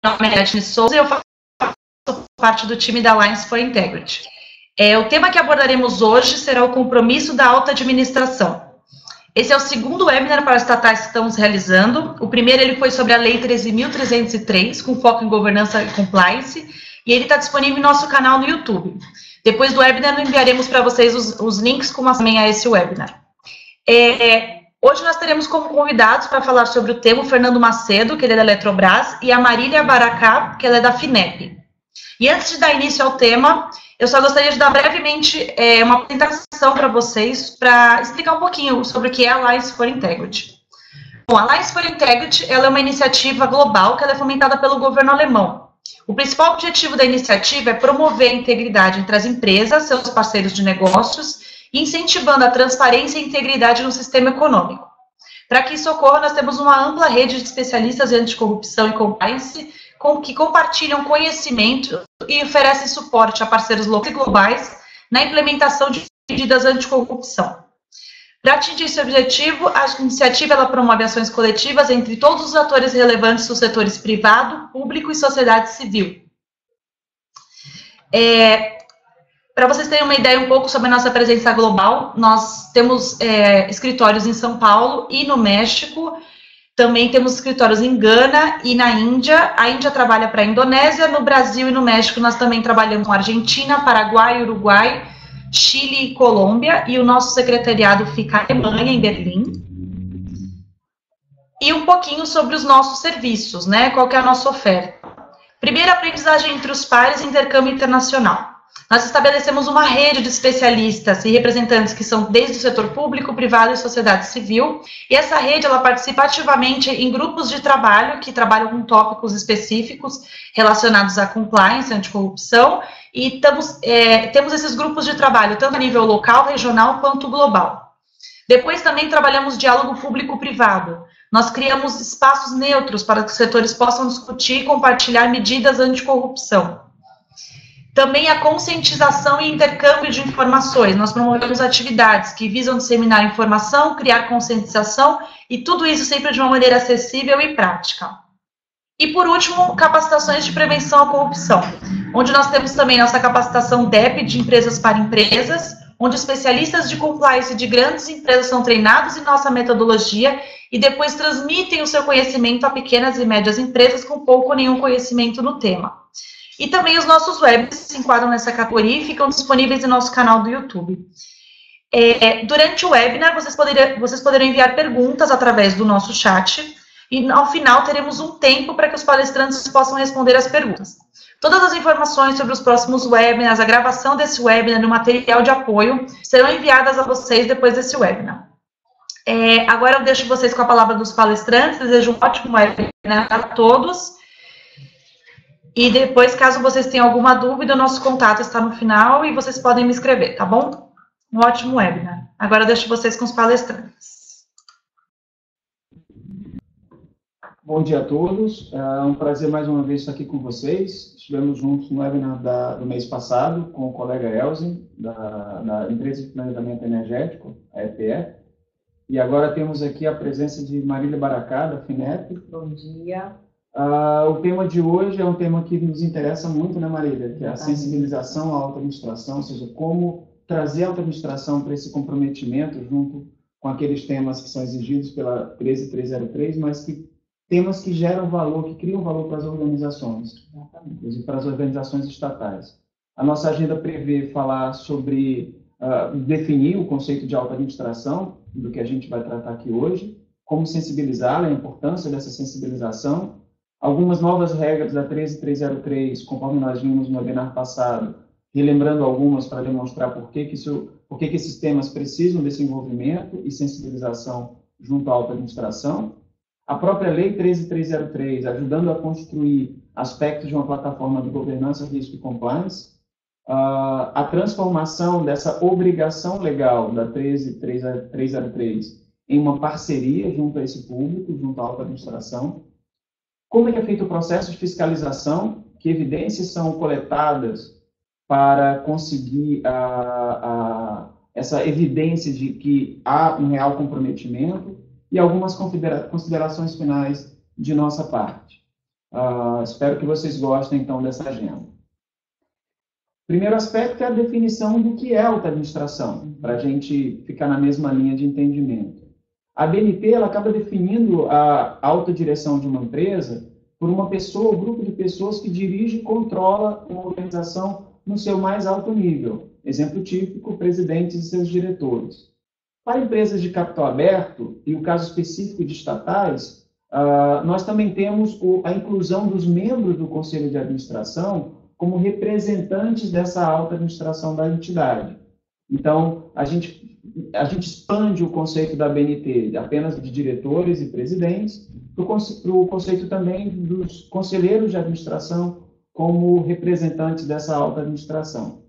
nome é Edne Souza e eu faço parte do time da Alliance for Integrity. O tema que abordaremos hoje será o compromisso da alta administração. Esse é o segundo webinar para estatais que estamos realizando. O primeiro ele foi sobre a Lei 13.303, com foco em governança e compliance, e ele está disponível em nosso canal no YouTube. Depois do webinar, enviaremos para vocês os links também a esse webinar. Hoje nós teremos como convidados para falar sobre o tema o Fernando Macedo, que ele é da Eletrobras, e a Marília Baracá, que ela é da FINEP. E antes de dar início ao tema, eu só gostaria de dar brevemente uma apresentação para vocês, para explicar um pouquinho sobre o que é a Alliance for Integrity. Bom, a Alliance for Integrity ela é uma iniciativa global que ela é fomentada pelo governo alemão. O principal objetivo da iniciativa é promover a integridade entre as empresas, seus parceiros de negócios, incentivando a transparência e integridade no sistema econômico. Para que isso ocorra, nós temos uma ampla rede de especialistas em anticorrupção e compliance, que compartilham conhecimento e oferecem suporte a parceiros locais e globais na implementação de medidas anticorrupção. Para atingir esse objetivo, a iniciativa ela promove ações coletivas entre todos os atores relevantes dos setores privado, público e sociedade civil. Para vocês terem uma ideia um pouco sobre a nossa presença global, nós temos escritórios em São Paulo e no México. Também temos escritórios em Gana e na Índia. A Índia trabalha para a Indonésia, no Brasil e no México nós também trabalhamos com Argentina, Paraguai, Uruguai, Chile e Colômbia, e o nosso secretariado fica na Alemanha, em Berlim. E um pouquinho sobre os nossos serviços, né? Qual que é a nossa oferta? Primeiro, aprendizagem entre os pares e intercâmbio internacional. Nós estabelecemos uma rede de especialistas e representantes que são desde o setor público, privado e sociedade civil, e essa rede ela participa ativamente em grupos de trabalho que trabalham com tópicos específicos relacionados à compliance, anticorrupção, e temos esses grupos de trabalho tanto a nível local, regional, quanto global. Depois também trabalhamos diálogo público-privado. Nós criamos espaços neutros para que os setores possam discutir e compartilhar medidas anticorrupção. Também a conscientização e intercâmbio de informações. Nós promovemos atividades que visam disseminar informação, criar conscientização, e tudo isso sempre de uma maneira acessível e prática. E, por último, capacitações de prevenção à corrupção, onde nós temos também nossa capacitação DEP, de empresas para empresas, onde especialistas de compliance de grandes empresas são treinados em nossa metodologia e depois transmitem o seu conhecimento a pequenas e médias empresas com pouco ou nenhum conhecimento no tema. E também os nossos webs se enquadram nessa categoria e ficam disponíveis no nosso canal do YouTube. Durante o webinar, vocês poderão enviar perguntas através do nosso chat, e ao final teremos um tempo para que os palestrantes possam responder as perguntas. Todas as informações sobre os próximos webinars, a gravação desse webinar e o material de apoio serão enviadas a vocês depois desse webinar. Agora eu deixo vocês com a palavra dos palestrantes, desejo um ótimo webinar a todos. E depois, caso vocês tenham alguma dúvida, o nosso contato está no final e vocês podem me escrever, tá bom? Um ótimo webinar. Agora eu deixo vocês com os palestrantes. Bom dia a todos. É um prazer mais uma vez estar aqui com vocês. Estivemos juntos no webinar do mês passado com o colega Elzen, da Empresa de Planejamento Energético, a EPE. E agora temos aqui a presença de Marília Baracá, da FINEP. Bom dia. O tema de hoje é um tema que nos interessa muito, né, Marília? Que é a sensibilização à auto-administração, ou seja, como trazer a auto-administração para esse comprometimento junto com aqueles temas que são exigidos pela 13303, mas temas que geram valor, que criam valor para as organizações, inclusive para as organizações estatais. A nossa agenda prevê falar sobre definir o conceito de auto-administração, do que a gente vai tratar aqui hoje, como sensibilizá-la, a importância dessa sensibilização, algumas novas regras da 13303, conforme nós vimos no webinar passado, relembrando algumas para demonstrar por que esses temas precisam desse envolvimento e sensibilização junto à auto-administração. A própria Lei 13303, ajudando a construir aspectos de uma plataforma de governança, risco e compliance. A transformação dessa obrigação legal da 13303 em uma parceria junto a esse público, junto à auto-administração. Como é que é feito o processo de fiscalização? Que evidências são coletadas para conseguir essa evidência de que há um real comprometimento? E algumas considerações finais de nossa parte. Espero que vocês gostem, então, dessa agenda. Primeiro aspecto é a definição do que é alta administração, para a gente ficar na mesma linha de entendimento. A BNT ela acaba definindo a alta direção de uma empresa por uma pessoa ou grupo de pessoas que dirige e controla uma organização no seu mais alto nível. Exemplo típico, presidentes e seus diretores. Para empresas de capital aberto, e o caso específico de estatais, nós também temos a inclusão dos membros do Conselho de Administração como representantes dessa alta administração da entidade. Então, a gente expande o conceito da BNT apenas de diretores e presidentes para o conceito também dos conselheiros de administração como representantes dessa alta administração.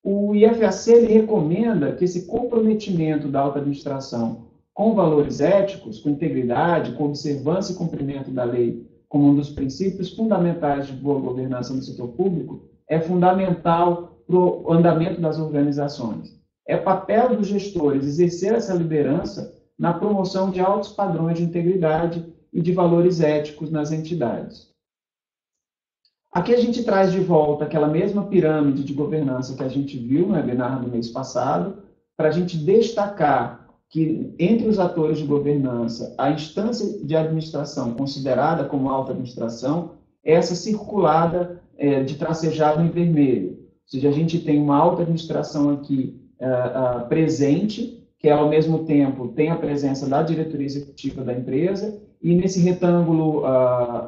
O IFAC ele recomenda que esse comprometimento da alta administração com valores éticos, com integridade, com observância e cumprimento da lei como um dos princípios fundamentais de boa governança no setor público é fundamental para o andamento das organizações. É papel dos gestores exercer essa liderança na promoção de altos padrões de integridade e de valores éticos nas entidades. Aqui a gente traz de volta aquela mesma pirâmide de governança que a gente viu no webinar do mês passado, para a gente destacar que, entre os atores de governança, a instância de administração considerada como alta administração é essa circulada de tracejado em vermelho. Ou seja, a gente tem uma alta administração aqui presente, que ao mesmo tempo tem a presença da diretoria executiva da empresa, e nesse retângulo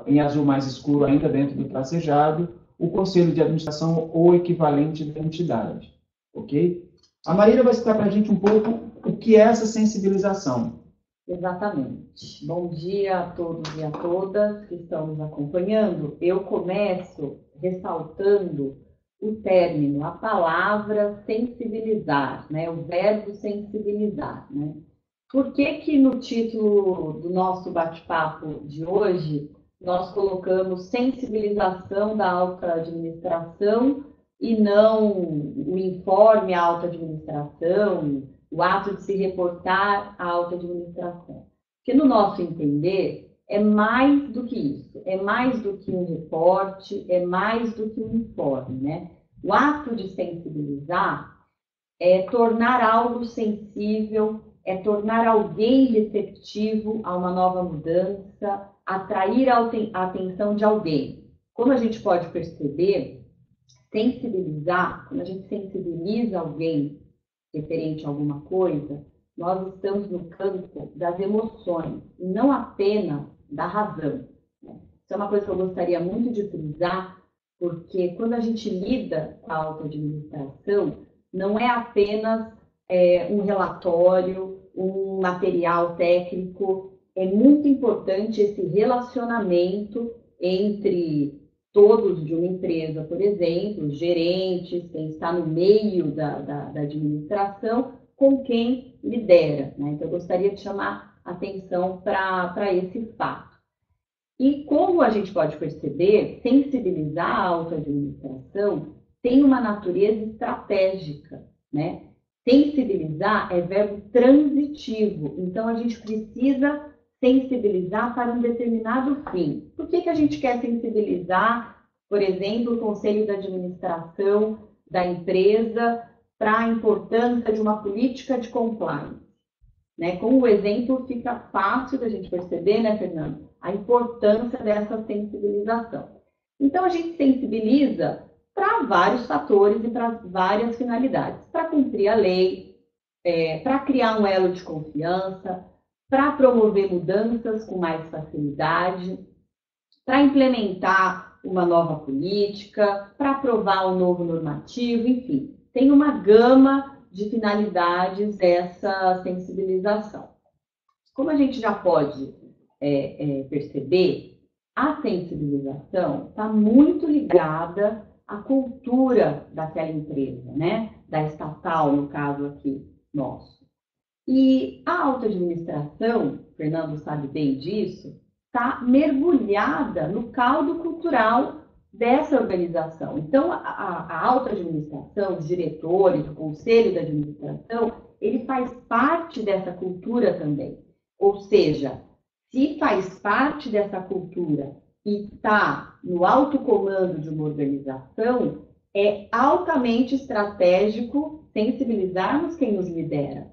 em azul mais escuro, ainda dentro do tracejado, o conselho de administração ou equivalente da entidade. Ok? A Marília vai explicar para a gente um pouco o que é essa sensibilização. Exatamente. Bom dia a todos e a todas que estão nos acompanhando. Eu começo ressaltando o término, a palavra sensibilizar, né? O verbo sensibilizar, né? Por que no título do nosso bate-papo de hoje nós colocamos sensibilização da alta administração e não o informe à alta administração, o ato de se reportar à alta administração? Porque no nosso entender é mais do que isso, é mais do que um reporte, é mais do que um informe, né? O ato de sensibilizar é tornar algo sensível, é tornar alguém receptivo a uma nova mudança, atrair a atenção de alguém. Como a gente pode perceber, sensibilizar, quando a gente sensibiliza alguém referente a alguma coisa, nós estamos no campo das emoções, e não apenas da razão. Isso é uma coisa que eu gostaria muito de frisar, porque quando a gente lida com a auto-administração, não é apenas um relatório, um material técnico, é muito importante esse relacionamento entre todos de uma empresa, por exemplo, os gerentes, quem está no meio da administração, com quem lidera, né? Então, eu gostaria de chamar atenção para esse fato. E como a gente pode perceber, sensibilizar a auto-administração tem uma natureza estratégica, né? Sensibilizar é verbo transitivo, então a gente precisa sensibilizar para um determinado fim. Por que a gente quer sensibilizar, por exemplo, o conselho de administração da empresa para a importância de uma política de compliance? Né? Com o exemplo fica fácil da gente perceber, né, Fernando, a importância dessa sensibilização. Então, a gente sensibiliza para vários fatores e para várias finalidades. Para cumprir a lei, para criar um elo de confiança, para promover mudanças com mais facilidade, para implementar uma nova política, para aprovar um novo normativo, enfim. Tem uma gama de finalidades dessa sensibilização. Como a gente já pode perceber, a sensibilização está muito ligada à cultura daquela empresa, né? Da estatal, no caso aqui nosso. E a auto-administração, Fernando sabe bem disso, está mergulhada no caldo cultural dessa organização. Então, a auto-administração, os diretores, o conselho da administração, ele faz parte dessa cultura também. Ou seja, se faz parte dessa cultura e está no alto comando de uma organização, é altamente estratégico sensibilizarmos quem nos lidera.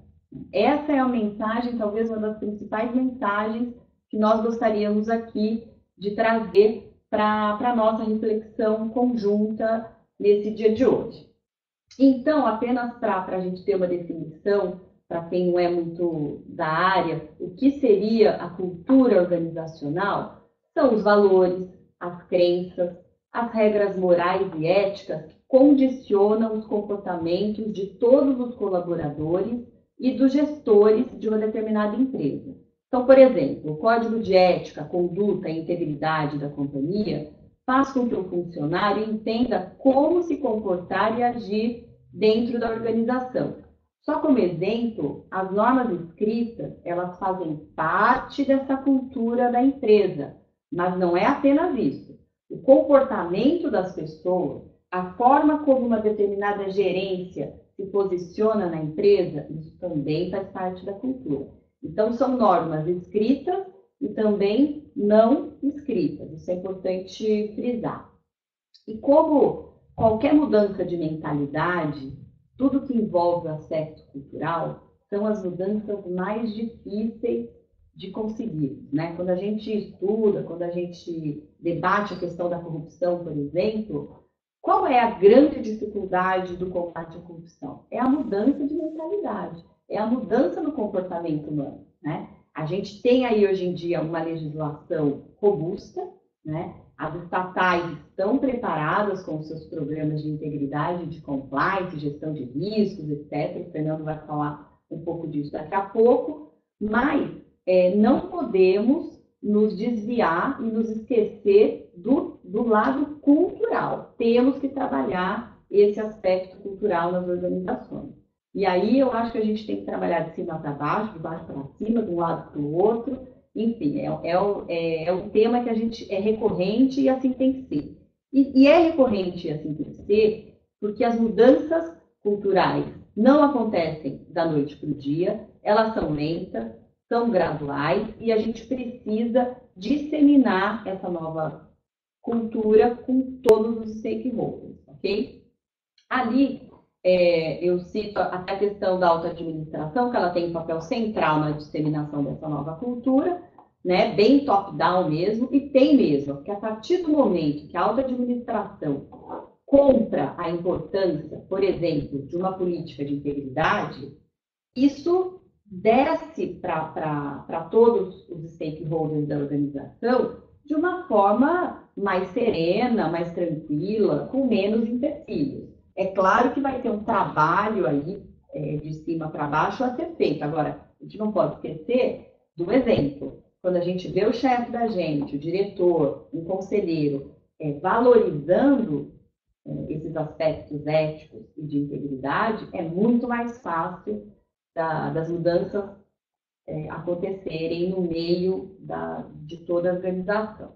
Essa é a mensagem, talvez uma das principais mensagens que nós gostaríamos aqui de trazer para a nossa reflexão conjunta nesse dia de hoje. Então, apenas para a gente ter uma definição, para quem não é muito da área, o que seria a cultura organizacional? São os valores, as crenças, as regras morais e éticas que condicionam os comportamentos de todos os colaboradores e dos gestores de uma determinada empresa. Então, por exemplo, o código de ética, conduta e integridade da companhia faz com que o funcionário entenda como se comportar e agir dentro da organização. Só como exemplo, as normas escritas, elas fazem parte dessa cultura da empresa, mas não é apenas isso. O comportamento das pessoas, a forma como uma determinada gerência se posiciona na empresa, isso também faz parte da cultura. Então, são normas escritas e também não escritas. Isso é importante frisar. E como qualquer mudança de mentalidade, tudo que envolve o aspecto cultural, são as mudanças mais difíceis de conseguir, né? Quando a gente estuda, quando a gente debate a questão da corrupção, por exemplo, qual é a grande dificuldade do combate à corrupção? É a mudança de mentalidade, é a mudança no comportamento humano, né? A gente tem aí hoje em dia uma legislação robusta, né? As estatais estão preparadas com os seus programas de integridade, de compliance, gestão de riscos, etc. O Fernando vai falar um pouco disso daqui a pouco, mas não podemos nos desviar e nos esquecer do lado cultural. Temos que trabalhar esse aspecto cultural nas organizações. E aí eu acho que a gente tem que trabalhar de cima para baixo, de baixo para cima, de um lado para o outro. Enfim, é um tema que a gente é recorrente e assim tem que ser. E é recorrente e assim tem que ser porque as mudanças culturais não acontecem da noite para o dia, elas são lentas, são graduais e a gente precisa disseminar essa nova cultura com todos os stakeholders, ok? Ali, eu cito até a questão da auto-administração, que ela tem um papel central na disseminação dessa nova cultura, né, bem top-down mesmo, e tem mesmo, porque a partir do momento que a auto-administração compra a importância, por exemplo, de uma política de integridade, isso desce para todos os stakeholders da organização de uma forma mais serena, mais tranquila, com menos empecilhos. É claro que vai ter um trabalho aí de cima para baixo a ser feito. Agora, a gente não pode esquecer do exemplo. Quando a gente vê o chefe da gente, o diretor, um conselheiro, valorizando esses aspectos éticos e de integridade, é muito mais fácil das mudanças acontecerem no meio de toda a organização.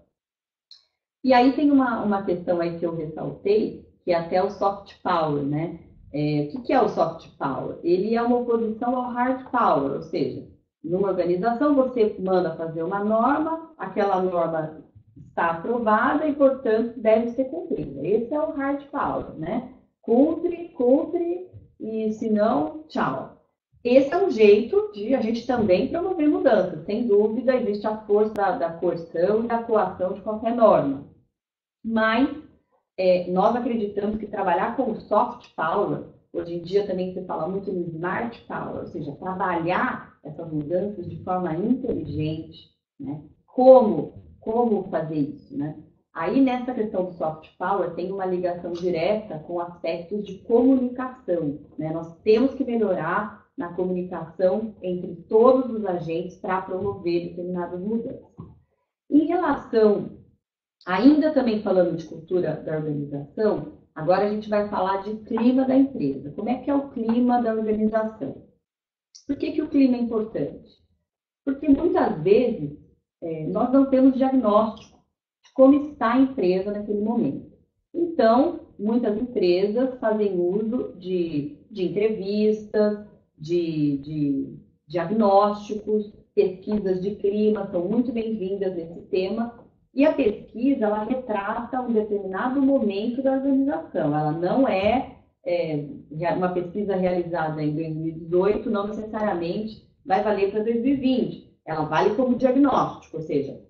E aí tem uma questão aí que eu ressaltei, que é até o soft power, né? O que é o soft power? Ele é uma oposição ao hard power, ou seja, numa organização você manda fazer uma norma, aquela norma está aprovada e, portanto, deve ser cumprida. Esse é o hard power, né? Cumpre, e se não, tchau. Esse é um jeito de a gente também promover mudanças. Sem dúvida, existe a força da coerção e da coação de qualquer norma. Mas nós acreditamos que trabalhar com o soft power, hoje em dia também se fala muito no smart power, ou seja, trabalhar essas mudanças de forma inteligente, né? Como fazer isso, né? Aí, nessa questão do soft power, tem uma ligação direta com aspectos de comunicação, né? Nós temos que melhorar na comunicação entre todos os agentes para promover determinadas mudanças. Em relação, ainda também falando de cultura da organização, agora a gente vai falar de clima da empresa. Como é que é o clima da organização? Por que o clima é importante? Porque muitas vezes nós não temos diagnóstico de como está a empresa naquele momento. Então, muitas empresas fazem uso de entrevistas, de diagnósticos, pesquisas de clima, são muito bem-vindas nesse tema, E a pesquisa, ela retrata um determinado momento da organização. Ela não é, uma pesquisa realizada em 2018, não necessariamente vai valer para 2020. Ela vale como diagnóstico, ou seja,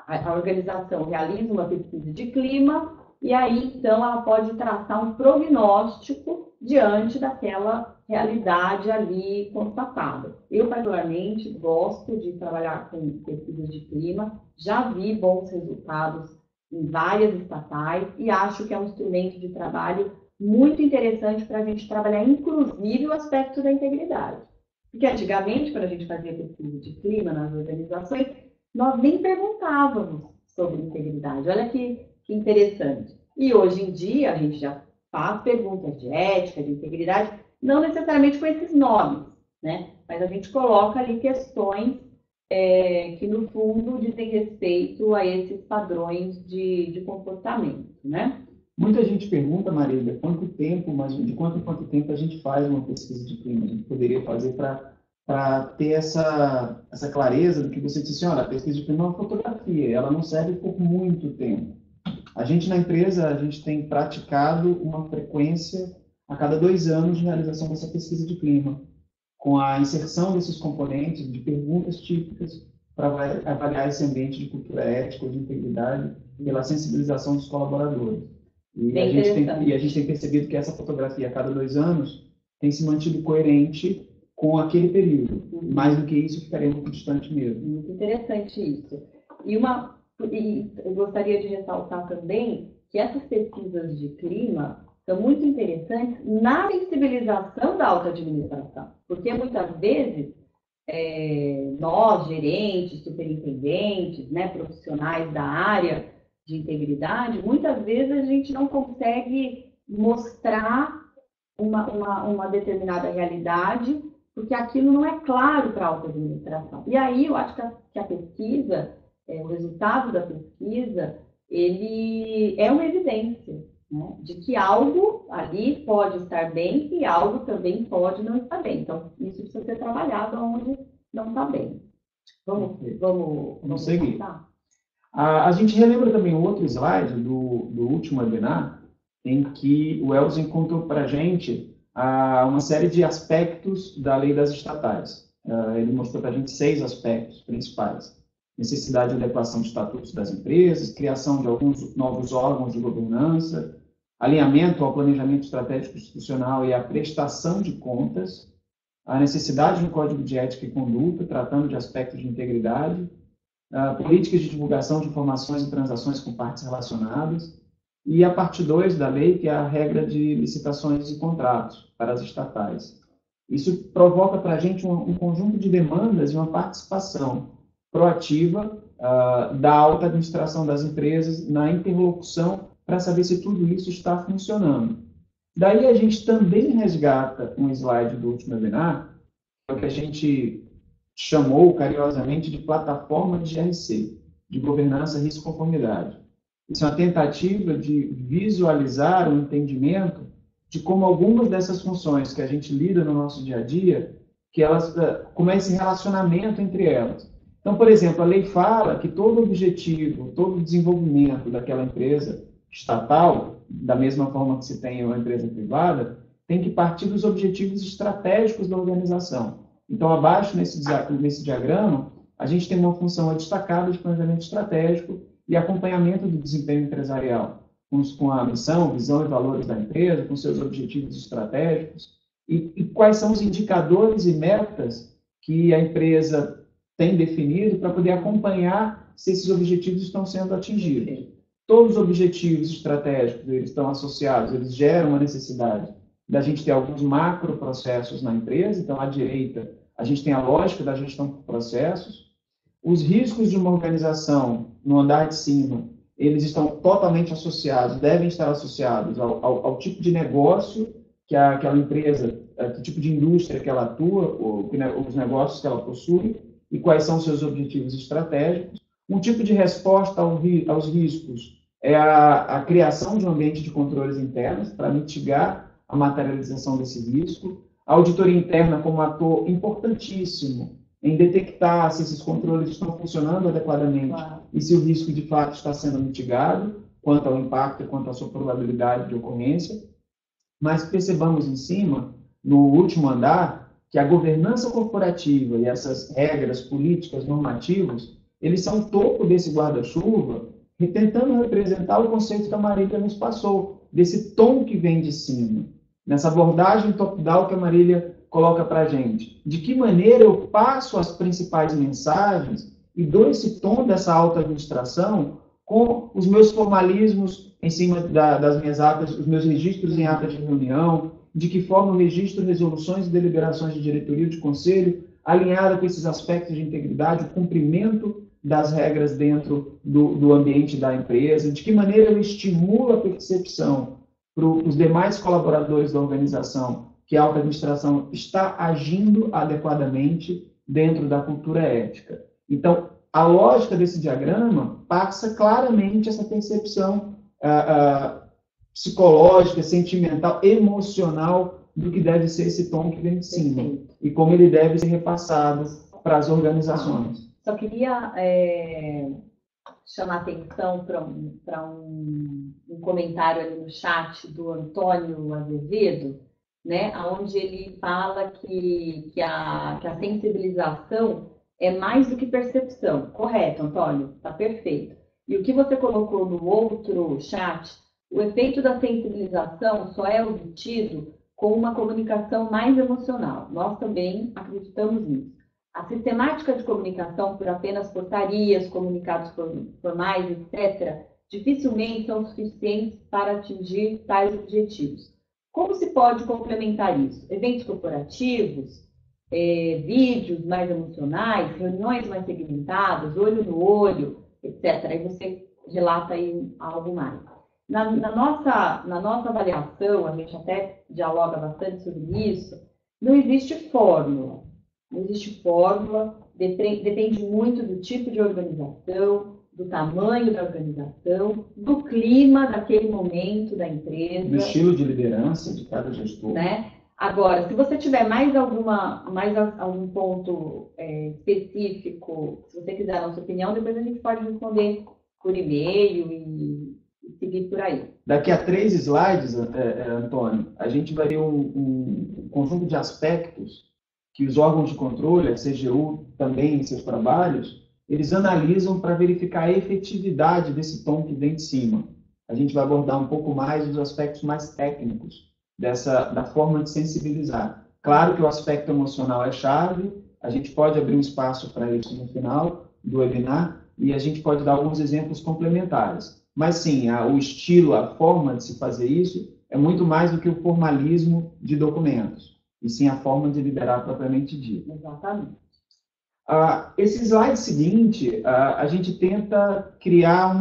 a organização realiza uma pesquisa de clima e aí, então, ela pode traçar um prognóstico diante daquela realidade ali constatada. Eu, particularmente, gosto de trabalhar com pesquisas de clima, já vi bons resultados em várias estatais e acho que é um instrumento de trabalho muito interessante para a gente trabalhar, inclusive, o aspecto da integridade. Porque antigamente, quando a gente fazia pesquisa de clima nas organizações, nós nem perguntávamos sobre integridade. Olha que interessante. E hoje em dia, a gente já faz perguntas de ética, de integridade, não necessariamente com esses nomes, né? Mas a gente coloca ali questões que, no fundo, dizem respeito a esses padrões de comportamento, né? Muita gente pergunta, Marília, quanto tempo, mas de quanto em quanto tempo a gente faz uma pesquisa de clima? A gente poderia fazer para ter essa clareza do que você disse, olha, a pesquisa de clima é uma fotografia, ela não serve por muito tempo. A gente, na empresa, a gente tem praticado uma frequência a cada 2 anos de realização dessa pesquisa de clima, com a inserção desses componentes de perguntas típicas para avaliar esse ambiente de cultura ética ou de integridade pela sensibilização dos colaboradores. E a gente tem percebido que essa fotografia, a cada 2 anos, tem se mantido coerente com aquele período. Mais do que isso, ficaria muito distante mesmo. Muito interessante isso. E eu gostaria de ressaltar também que essas pesquisas de clima são muito interessantes na sensibilização da alta administração, porque muitas vezes nós, gerentes, superintendentes, né, profissionais da área de integridade, muitas vezes a gente não consegue mostrar uma determinada realidade, porque aquilo não é claro para a alta administração. E aí eu acho que a pesquisa, o resultado da pesquisa, ele é uma evidência, né, de que algo ali pode estar bem e algo também pode não estar bem. Então, isso precisa ser trabalhado onde não está bem. Vamos seguir. A gente relembra também outro slide do último webinar, em que o Elson contou para a gente uma série de aspectos da lei das estatais. Ele mostrou para a gente 6 aspectos principais. Necessidade de adequação de estatutos das empresas, criação de alguns novos órgãos de governança, alinhamento ao planejamento estratégico institucional e à prestação de contas, a necessidade de um código de ética e conduta, tratando de aspectos de integridade, políticas de divulgação de informações e transações com partes relacionadas, e a parte 2 da lei, que é a regra de licitações e contratos para as estatais. Isso provoca para a gente um conjunto de demandas e uma participação proativa da alta administração das empresas na interlocução para saber se tudo isso está funcionando. Daí a gente também resgata um slide do último webinar, que a gente chamou carinhosamente de plataforma de GRC, de governança, risco e conformidade. Isso é uma tentativa de visualizar o entendimento de como algumas dessas funções que a gente lida no nosso dia a dia, que elas comecem relacionamento entre elas. Então, por exemplo, a lei fala que todo objetivo, todo desenvolvimento daquela empresa estatal, da mesma forma que se tem uma empresa privada, tem que partir dos objetivos estratégicos da organização. Então, abaixo, nesse diagrama, a gente tem uma função destacada de planejamento estratégico e acompanhamento do desempenho empresarial, com a missão, visão e valores da empresa, com seus objetivos estratégicos, e quais são os indicadores e metas que a empresa tem definido para poder acompanhar se esses objetivos estão sendo atingidos. Todos os objetivos estratégicos eles estão associados, eles geram uma necessidade da gente ter alguns macroprocessos na empresa. Então, à direita, a gente tem a lógica da gestão por processos. Os riscos de uma organização, no andar de cima, eles estão totalmente associados, devem estar associados ao tipo de negócio que aquela empresa, que tipo de indústria que ela atua, os negócios que ela possui, e quais são seus objetivos estratégicos. Um tipo de resposta aos riscos é a criação de um ambiente de controles internos para mitigar a materialização desse risco. A auditoria interna como ator importantíssimo em detectar se esses controles estão funcionando adequadamente, Claro. e se o risco de fato está sendo mitigado, quanto ao impacto e quanto à sua probabilidade de ocorrência. Mas percebamos em cima, no último andar, que a governança corporativa e essas regras políticas, normativas, eles são o topo desse guarda-chuva, tentando representar o conceito que a Marília nos passou, desse tom que vem de cima, nessa abordagem top-down que a Marília coloca para a gente. De que maneira eu passo as principais mensagens e dou esse tom dessa alta administração com os meus formalismos em cima das minhas atas, os meus registros em atas de reunião, de que forma eu registro resoluções e deliberações de diretoria e de conselho, alinhado com esses aspectos de integridade, o cumprimento das regras dentro do ambiente da empresa, de que maneira eu estimulo a percepção para os demais colaboradores da organização que a alta administração está agindo adequadamente dentro da cultura ética. Então, a lógica desse diagrama passa claramente essa percepção psicológica, sentimental, emocional do que deve ser esse tom que vem de cima e como ele deve ser repassado para as organizações. Só queria chamar atenção para um comentário ali no chat do Antônio Azevedo, né, onde ele fala que a sensibilização é mais do que percepção. Correto, Antônio? Está perfeito. E o que você colocou no outro chat, o efeito da sensibilização só é obtido com uma comunicação mais emocional. Nós também acreditamos nisso. A sistemática de comunicação por apenas portarias, comunicados formais, etc., dificilmente são suficientes para atingir tais objetivos. Como se pode complementar isso? Eventos corporativos, vídeos mais emocionais, reuniões mais segmentadas, olho no olho, etc. Aí você relata aí algo mais. Na nossa avaliação, a gente até dialoga bastante sobre isso, não existe fórmula. Não existe fórmula, depende muito do tipo de organização, do tamanho da organização, do clima daquele momento da empresa. Do estilo de liderança de cada gestor. Né? Agora, se você tiver mais algum ponto específico, se você quiser a nossa opinião, depois a gente pode responder por e-mail e seguir por aí. Daqui a 3 slides, Antônio, a gente vai ter um conjunto de aspectos que os órgãos de controle, a CGU também em seus trabalhos, eles analisam para verificar a efetividade desse tom que vem de cima. A gente vai abordar um pouco mais os aspectos mais técnicos da forma de sensibilizar. Claro que o aspecto emocional é chave, a gente pode abrir um espaço para isso no final do webinar e a gente pode dar alguns exemplos complementares. Mas sim, o estilo, a forma de se fazer isso é muito mais do que o formalismo de documentos, e sim a forma de liderar propriamente dita. Exatamente. Esse slide seguinte, a gente tenta criar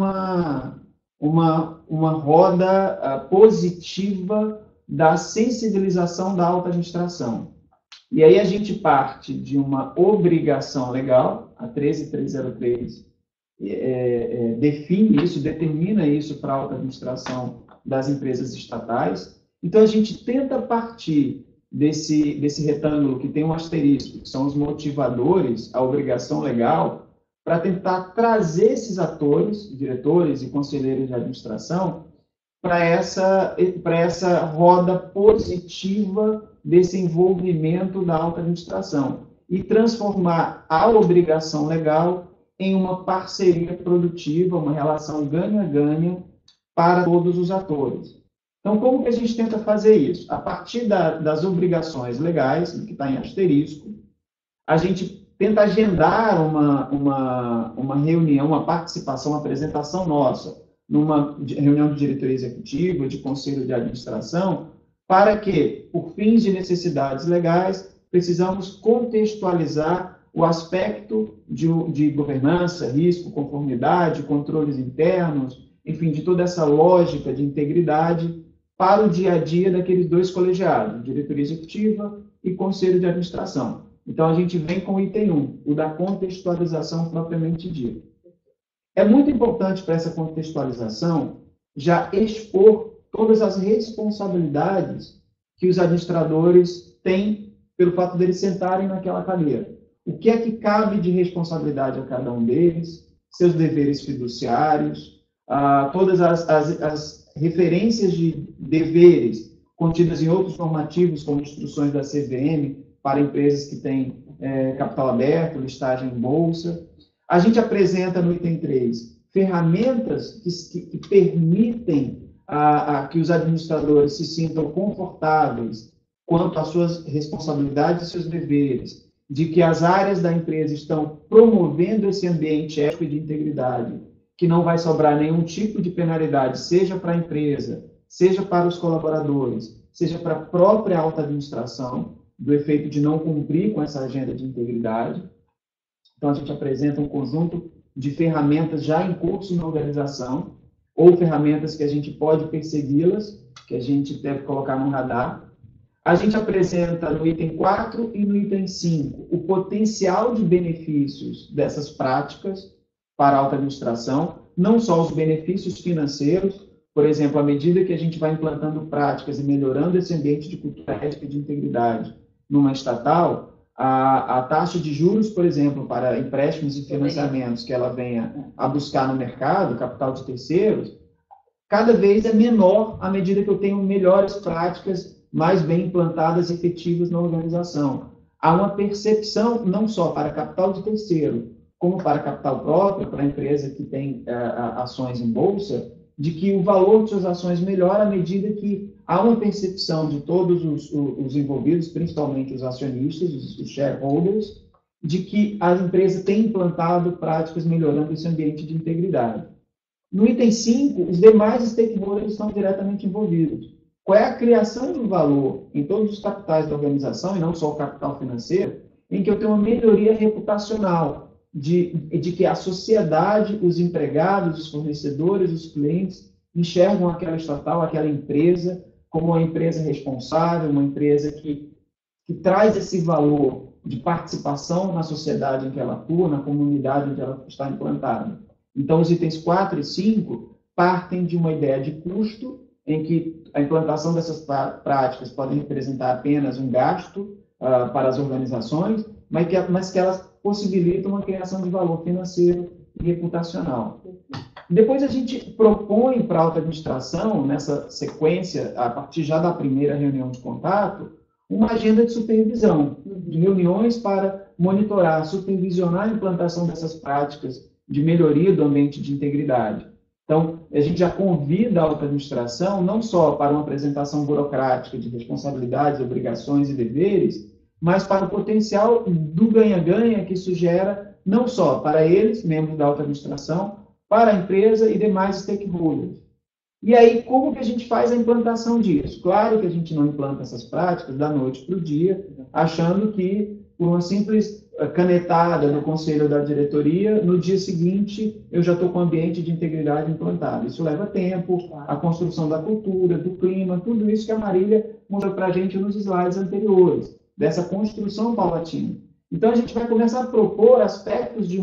uma roda positiva da sensibilização da alta administração. E aí a gente parte de uma obrigação legal, a 13303 define isso, determina isso para a alta administração das empresas estatais. Então a gente tenta partir desse retângulo que tem um asterisco, que são os motivadores, a obrigação legal, para tentar trazer esses atores, diretores e conselheiros de administração, para essa roda positiva desse envolvimento da alta administração e transformar a obrigação legal em uma parceria produtiva, uma relação ganha-ganha para todos os atores. Então, como que a gente tenta fazer isso? A partir das obrigações legais, que está em asterisco, a gente tenta agendar uma reunião, uma participação, uma apresentação nossa, numa reunião de diretoria executiva, de conselho de administração, para que, por fins de necessidades legais, precisamos contextualizar o aspecto de governança, risco, conformidade, controles internos, enfim, de toda essa lógica de integridade para o dia a dia daqueles dois colegiados, diretoria executiva e conselho de administração. Então, a gente vem com o item 1, o da contextualização propriamente dita. É muito importante para essa contextualização já expor todas as responsabilidades que os administradores têm pelo fato deles sentarem naquela cadeira. o que é que cabe de responsabilidade a cada um deles, seus deveres fiduciários, todas as referências de deveres contidas em outros normativos, como instruções da CVM para empresas que têm capital aberto, listagem em bolsa. A gente apresenta no item 3 ferramentas que permitem que os administradores se sintam confortáveis quanto às suas responsabilidades e seus deveres, de que as áreas da empresa estão promovendo esse ambiente ético e de integridade, que não vai sobrar nenhum tipo de penalidade, seja para a empresa, seja para os colaboradores, seja para a própria alta administração, do efeito de não cumprir com essa agenda de integridade. Então, a gente apresenta um conjunto de ferramentas já em curso na organização, ou ferramentas que a gente pode persegui-las, que a gente deve colocar no radar. A gente apresenta no item 4 e no item 5 o potencial de benefícios dessas práticas para a alta administração, não só os benefícios financeiros, por exemplo, à medida que a gente vai implantando práticas e melhorando esse ambiente de cultura ética e de integridade numa estatal, a taxa de juros, por exemplo, para empréstimos e financiamentos que ela venha a buscar no mercado, capital de terceiros, cada vez é menor à medida que eu tenho melhores práticas mais bem implantadas e efetivas na organização. Há uma percepção, não só para capital de terceiro, como para capital próprio, para a empresa que tem ações em bolsa, de que o valor de suas ações melhora à medida que há uma percepção de todos os envolvidos, principalmente os acionistas, os shareholders, de que a empresa tem implantado práticas melhorando esse ambiente de integridade. No item 5, os demais stakeholders estão diretamente envolvidos. Qual é a criação de um valor em todos os capitais da organização, e não só o capital financeiro, em que eu tenho uma melhoria reputacional, de que a sociedade, os empregados, os fornecedores, os clientes, enxergam aquela estatal, aquela empresa, como uma empresa responsável, uma empresa que traz esse valor de participação na sociedade em que ela atua, na comunidade em que ela está implantada. Então, os itens 4 e 5 partem de uma ideia de custo, em que a implantação dessas práticas podem representar apenas um gasto para as organizações, mas que elas possibilitam uma criação de valor financeiro e reputacional. Depois a gente propõe para a alta administração, nessa sequência, a partir já da primeira reunião de contato, uma agenda de supervisão, de reuniões para monitorar, supervisionar a implantação dessas práticas de melhoria do ambiente de integridade. Então, a gente já convida a alta administração não só para uma apresentação burocrática de responsabilidades, obrigações e deveres, mas para o potencial do ganha-ganha que isso gera, não só para eles, membros da alta administração, para a empresa e demais stakeholders. E aí, como que a gente faz a implantação disso? Claro que a gente não implanta essas práticas da noite para o dia, achando que, por uma simples canetada no conselho da diretoria, no dia seguinte eu já estou com o ambiente de integridade implantado. Isso leva tempo, a construção da cultura, do clima, tudo isso que a Marília mostrou para a gente nos slides anteriores, dessa construção paulatina. Então, a gente vai começar a propor aspectos de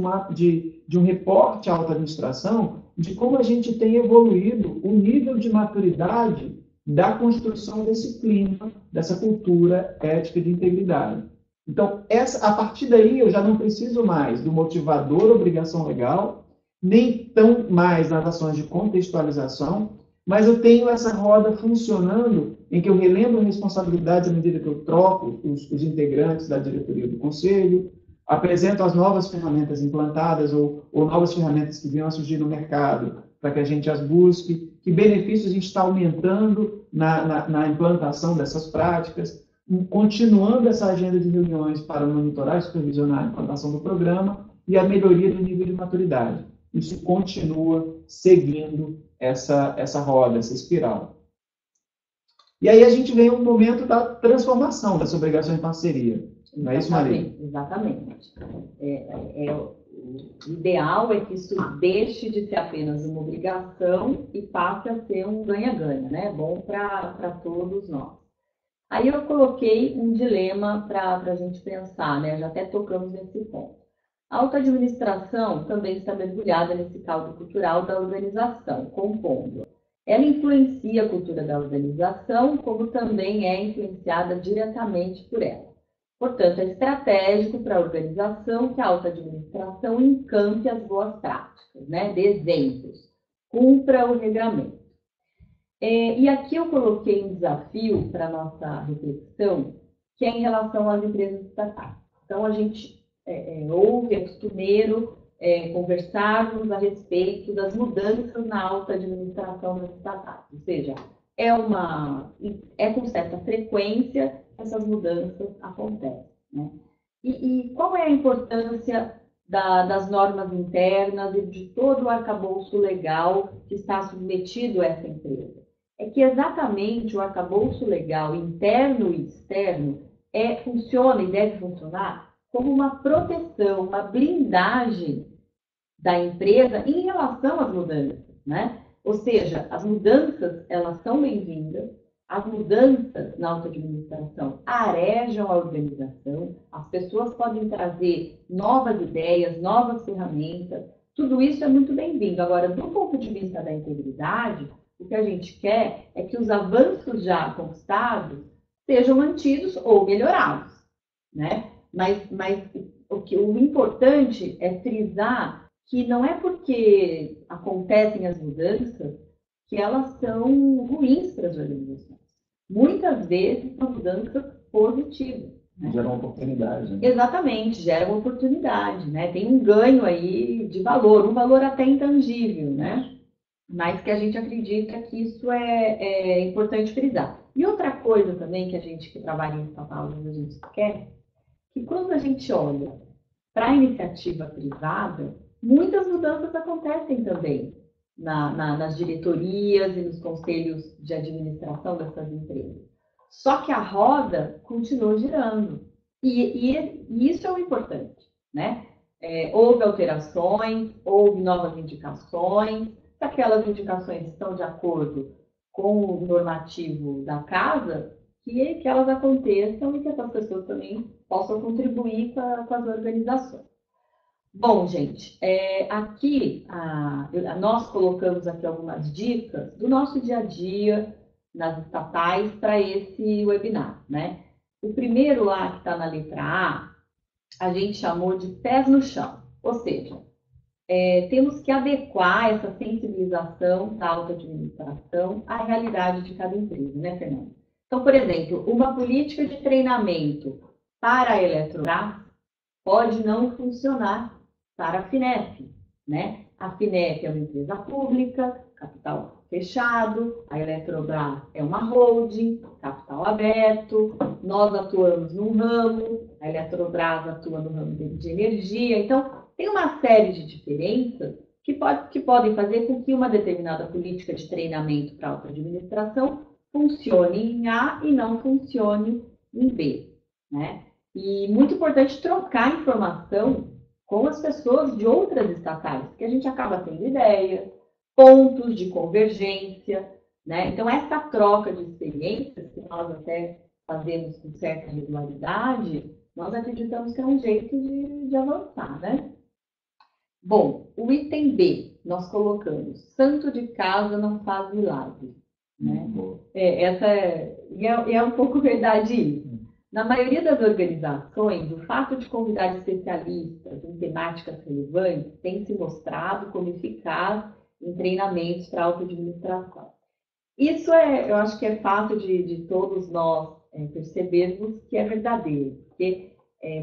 um reporte à alta administração de como a gente tem evoluído o nível de maturidade da construção desse clima, dessa cultura ética de integridade. Então, a partir daí, eu já não preciso mais do motivador obrigação legal, nem tão mais nas ações de contextualização, mas eu tenho essa roda funcionando em que eu relembro responsabilidades à medida que eu troco os integrantes da diretoria do conselho, apresento as novas ferramentas implantadas ou novas ferramentas que venham a surgir no mercado para que a gente as busque, que benefícios a gente está aumentando na implantação dessas práticas, continuando essa agenda de reuniões para monitorar e supervisionar a implantação do programa e a melhoria do nível de maturidade. Isso continua seguindo essa roda, essa espiral. E aí a gente vem um momento da transformação dessa obrigação em parceria. Não é isso, Maria? Exatamente. O ideal é que isso deixe de ser apenas uma obrigação e passe a ser um ganha-ganha, né? Bom para todos nós. Aí eu coloquei um dilema para a gente pensar, né? Já até tocamos nesse ponto. A alta administração também está mergulhada nesse caldo cultural da organização, compondo. Ela influencia a cultura da organização, como também é influenciada diretamente por ela. Portanto, é estratégico para a organização que a alta administração encampe as boas práticas, né? Dê exemplos, cumpra o regramento. E aqui eu coloquei um desafio para a nossa reflexão, que é em relação às empresas estatais. Então, a gente ouve, é costumeiro conversarmos a respeito das mudanças na alta administração das estatais. Ou seja, é com certa frequência que essas mudanças acontecem, né? E qual é a importância das normas internas e de todo o arcabouço legal que está submetido a essa empresa? É que exatamente o arcabouço legal interno e externo funciona e deve funcionar como uma proteção, uma blindagem da empresa em relação às mudanças, né? Ou seja, as mudanças, elas são bem-vindas, as mudanças na alta administração arejam a organização, as pessoas podem trazer novas ideias, novas ferramentas, tudo isso é muito bem-vindo. Agora, do ponto de vista da integridade, o que a gente quer é que os avanços já conquistados sejam mantidos ou melhorados, né? Mas o importante é frisar que não é porque acontecem as mudanças que elas são ruins para as organizações. Muitas vezes são mudanças positivas. Né? Geram oportunidade. Né? Exatamente, geram oportunidade. Né? Tem um ganho aí de valor, um valor até intangível, né? Mas que a gente acredita que isso é importante frisar. E outra coisa também que a gente que trabalha em estatal, a gente quer, que quando a gente olha para a iniciativa privada, muitas mudanças acontecem também nas diretorias e nos conselhos de administração dessas empresas. Só que a roda continuou girando. E isso é o importante, né? Houve alterações, houve novas indicações. Se aquelas indicações estão de acordo com o normativo da casa, que elas aconteçam e que essas pessoas também possam contribuir com as organizações. Bom, gente, aqui nós colocamos aqui algumas dicas do nosso dia a dia nas estatais para esse webinar, né? O primeiro lá, que está na letra a gente chamou de pés no chão, ou seja, temos que adequar essa sensibilização da alta administração à realidade de cada empresa, né, Fernanda? Então, por exemplo, uma política de treinamento para a Eletrobras pode não funcionar para a FINEP, né? A FINEP é uma empresa pública, capital fechado, a Eletrobras é uma holding, capital aberto, nós atuamos num ramo, a Eletrobras atua no ramo de energia, então tem uma série de diferenças que podem fazer com que uma determinada política de treinamento para a alta administração funcione em A e não funcione em B, né? E muito importante trocar informação com as pessoas de outras estatais, porque a gente acaba tendo ideias, pontos de convergência, né? Então, essa troca de experiências, que nós até fazemos com certa regularidade, nós acreditamos que é um jeito de avançar, né? Bom, o item B, nós colocamos, santo de casa não faz milagre, né? Essa é um pouco verdade isso. Na maioria das organizações, o fato de convidar especialistas em temáticas relevantes tem se mostrado como eficaz em treinamentos para auto-administração. Isso eu acho que é fato de todos nós percebermos que é verdadeiro, porque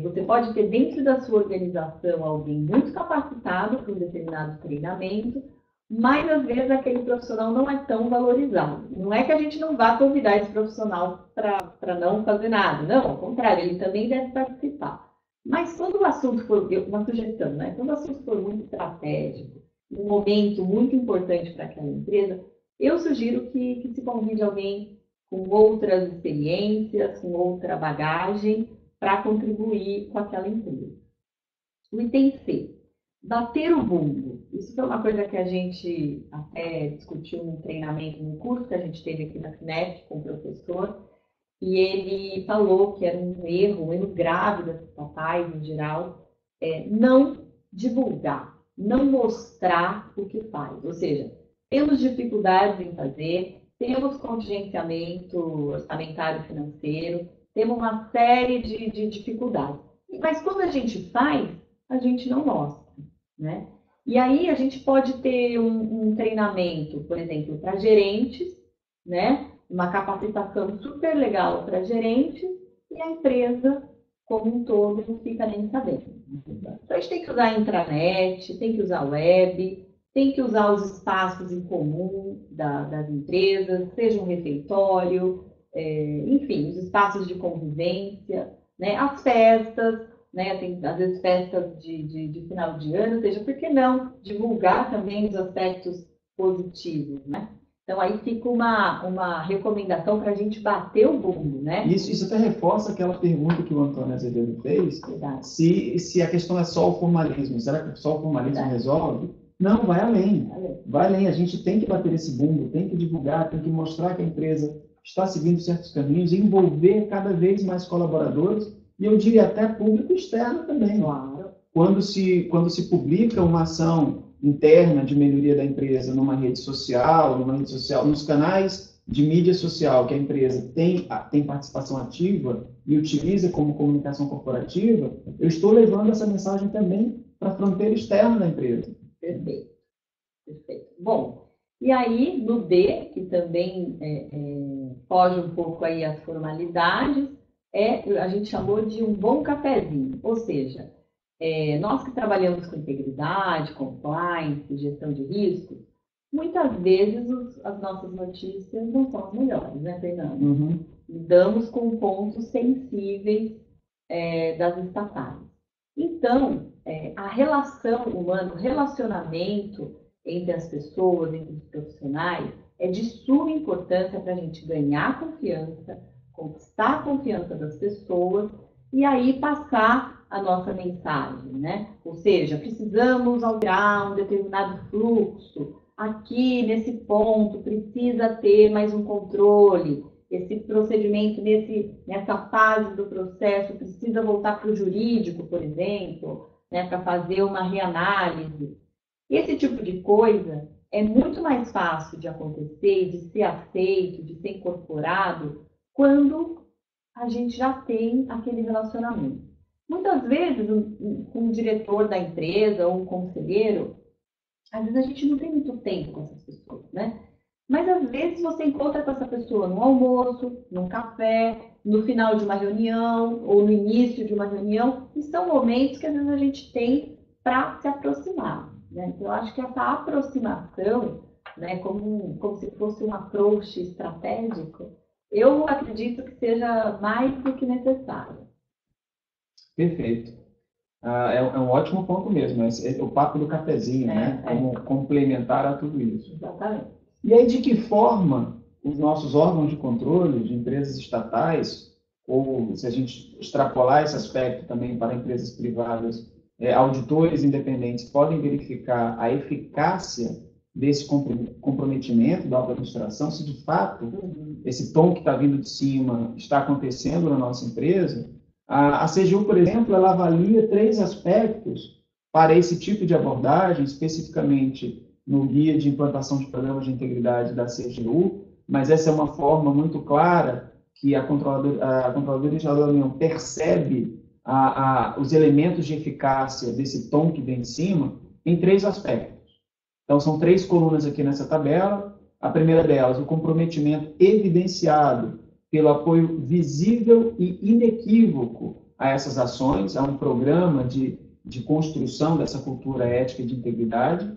você pode ter dentro da sua organização alguém muito capacitado para um determinado treinamento, mas às vezes aquele profissional não é tão valorizado. Não é que a gente não vá convidar esse profissional para não fazer nada, não, ao contrário, ele também deve participar. Mas quando o assunto for, uma sugestão, né? Quando o assunto for muito estratégico, um momento muito importante para aquela empresa, eu sugiro que se convide alguém com outras experiências, com outra bagagem, para contribuir com aquela empresa. O item C. Bater o bumbo. Isso foi uma coisa que a gente até discutiu num treinamento, num curso que a gente teve aqui na FINEP com o professor, e ele falou que era um erro grave das estatais em geral, não divulgar, não mostrar o que faz. Ou seja, temos dificuldades em fazer, temos contingenciamento orçamentário financeiro, temos uma série de dificuldades. Mas quando a gente faz, a gente não mostra, né? E aí a gente pode ter um treinamento, por exemplo, para gerentes, né? Uma capacitação super legal para gerentes e a empresa como um todo não fica nem sabendo. Então a gente tem que usar a intranet, tem que usar a web, tem que usar os espaços em comum das empresas, seja um refeitório, enfim, os espaços de convivência, né? As festas, né? Tem, às vezes, festas de final de ano, ou seja, por que não divulgar também os aspectos positivos, né? Então, aí fica uma recomendação para a gente bater o bumbo, né? Isso até reforça aquela pergunta que o Antônio Azevedo fez, se a questão é só o formalismo. Será que só o formalismo resolve? Não, vai além. Vai além. A gente tem que bater esse bumbo, tem que divulgar, tem que mostrar que a empresa está seguindo certos caminhos, envolver cada vez mais colaboradores, e eu diria até público externo também. Claro. Quando se publica uma ação interna de melhoria da empresa numa rede social, nos canais de mídia social que a empresa tem participação ativa e utiliza como comunicação corporativa, eu estou levando essa mensagem também para a fronteira externa da empresa. Perfeito. Bom, e aí no D, que também foge um pouco aí às formalidades, a gente chamou de um bom cafezinho, ou seja, nós que trabalhamos com integridade, compliance, gestão de riscos, muitas vezes as nossas notícias não são as melhores, né, Fernando? Uhum. Lidamos com pontos sensíveis das estatais. Então, a relação humana, o relacionamento entre as pessoas, entre os profissionais, é de suma importância para a gente ganhar confiança, conquistar a confiança das pessoas e aí passar a nossa mensagem, né? Ou seja, precisamos alterar um determinado fluxo, aqui nesse ponto precisa ter mais um controle, esse procedimento nessa fase do processo precisa voltar para o jurídico, por exemplo, né, para fazer uma reanálise. Esse tipo de coisa é muito mais fácil de acontecer, de ser aceito, de ser incorporado, quando a gente já tem aquele relacionamento. Muitas vezes, com o diretor da empresa ou um conselheiro, às vezes a gente não tem muito tempo com essas pessoas, né? Mas às vezes você encontra com essa pessoa no almoço, num café, no final de uma reunião ou no início de uma reunião, e são momentos que às vezes a gente tem para se aproximar, né? Então eu acho que essa aproximação, né, como se fosse um approach estratégico, eu acredito que seja mais do que necessário. Perfeito. É um ótimo ponto mesmo, o papo do cafezinho, né? Como complementar a tudo isso. Exatamente. E aí, de que forma os nossos órgãos de controle de empresas estatais, ou se a gente extrapolar esse aspecto também para empresas privadas, auditores independentes podem verificar a eficácia desse comprometimento da alta administração, se de fato esse tom que está vindo de cima está acontecendo na nossa empresa. A CGU, por exemplo, ela avalia 3 aspectos para esse tipo de abordagem, especificamente no Guia de Implantação de Programas de Integridade da CGU, mas essa é uma forma muito clara que a Controladoria Geral da União percebe os elementos de eficácia desse tom que vem de cima em 3 aspectos. Então, são 3 colunas aqui nessa tabela. A primeira delas, o comprometimento evidenciado pelo apoio visível e inequívoco a essas ações, a um programa de construção dessa cultura ética e de integridade.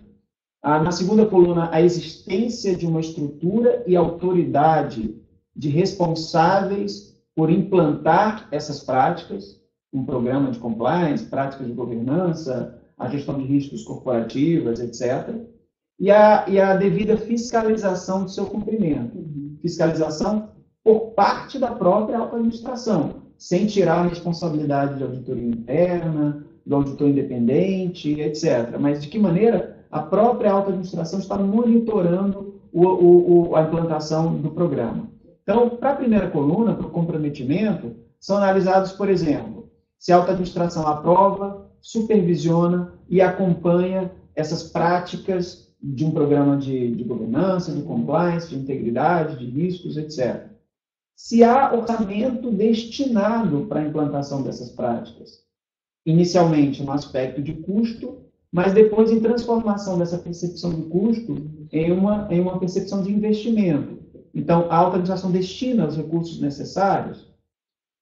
Na segunda coluna, a existência de uma estrutura e autoridade de responsáveis por implantar essas práticas, um programa de compliance, práticas de governança, a gestão de riscos corporativas, etc. E a devida fiscalização do seu cumprimento. Fiscalização por parte da própria alta administração, sem tirar a responsabilidade de auditoria interna, do auditor independente, etc. Mas de que maneira a própria alta administração está monitorando a implantação do programa. Então, para a primeira coluna, para o comprometimento, são analisados, por exemplo, se a alta administração aprova, supervisiona e acompanha essas práticas de um programa de governança, de compliance, de integridade, de riscos, etc. se há orçamento destinado para a implantação dessas práticas. Inicialmente no aspecto de custo, mas depois em transformação dessa percepção de custo em uma percepção de investimento. Então, a alta administração destina os recursos necessários.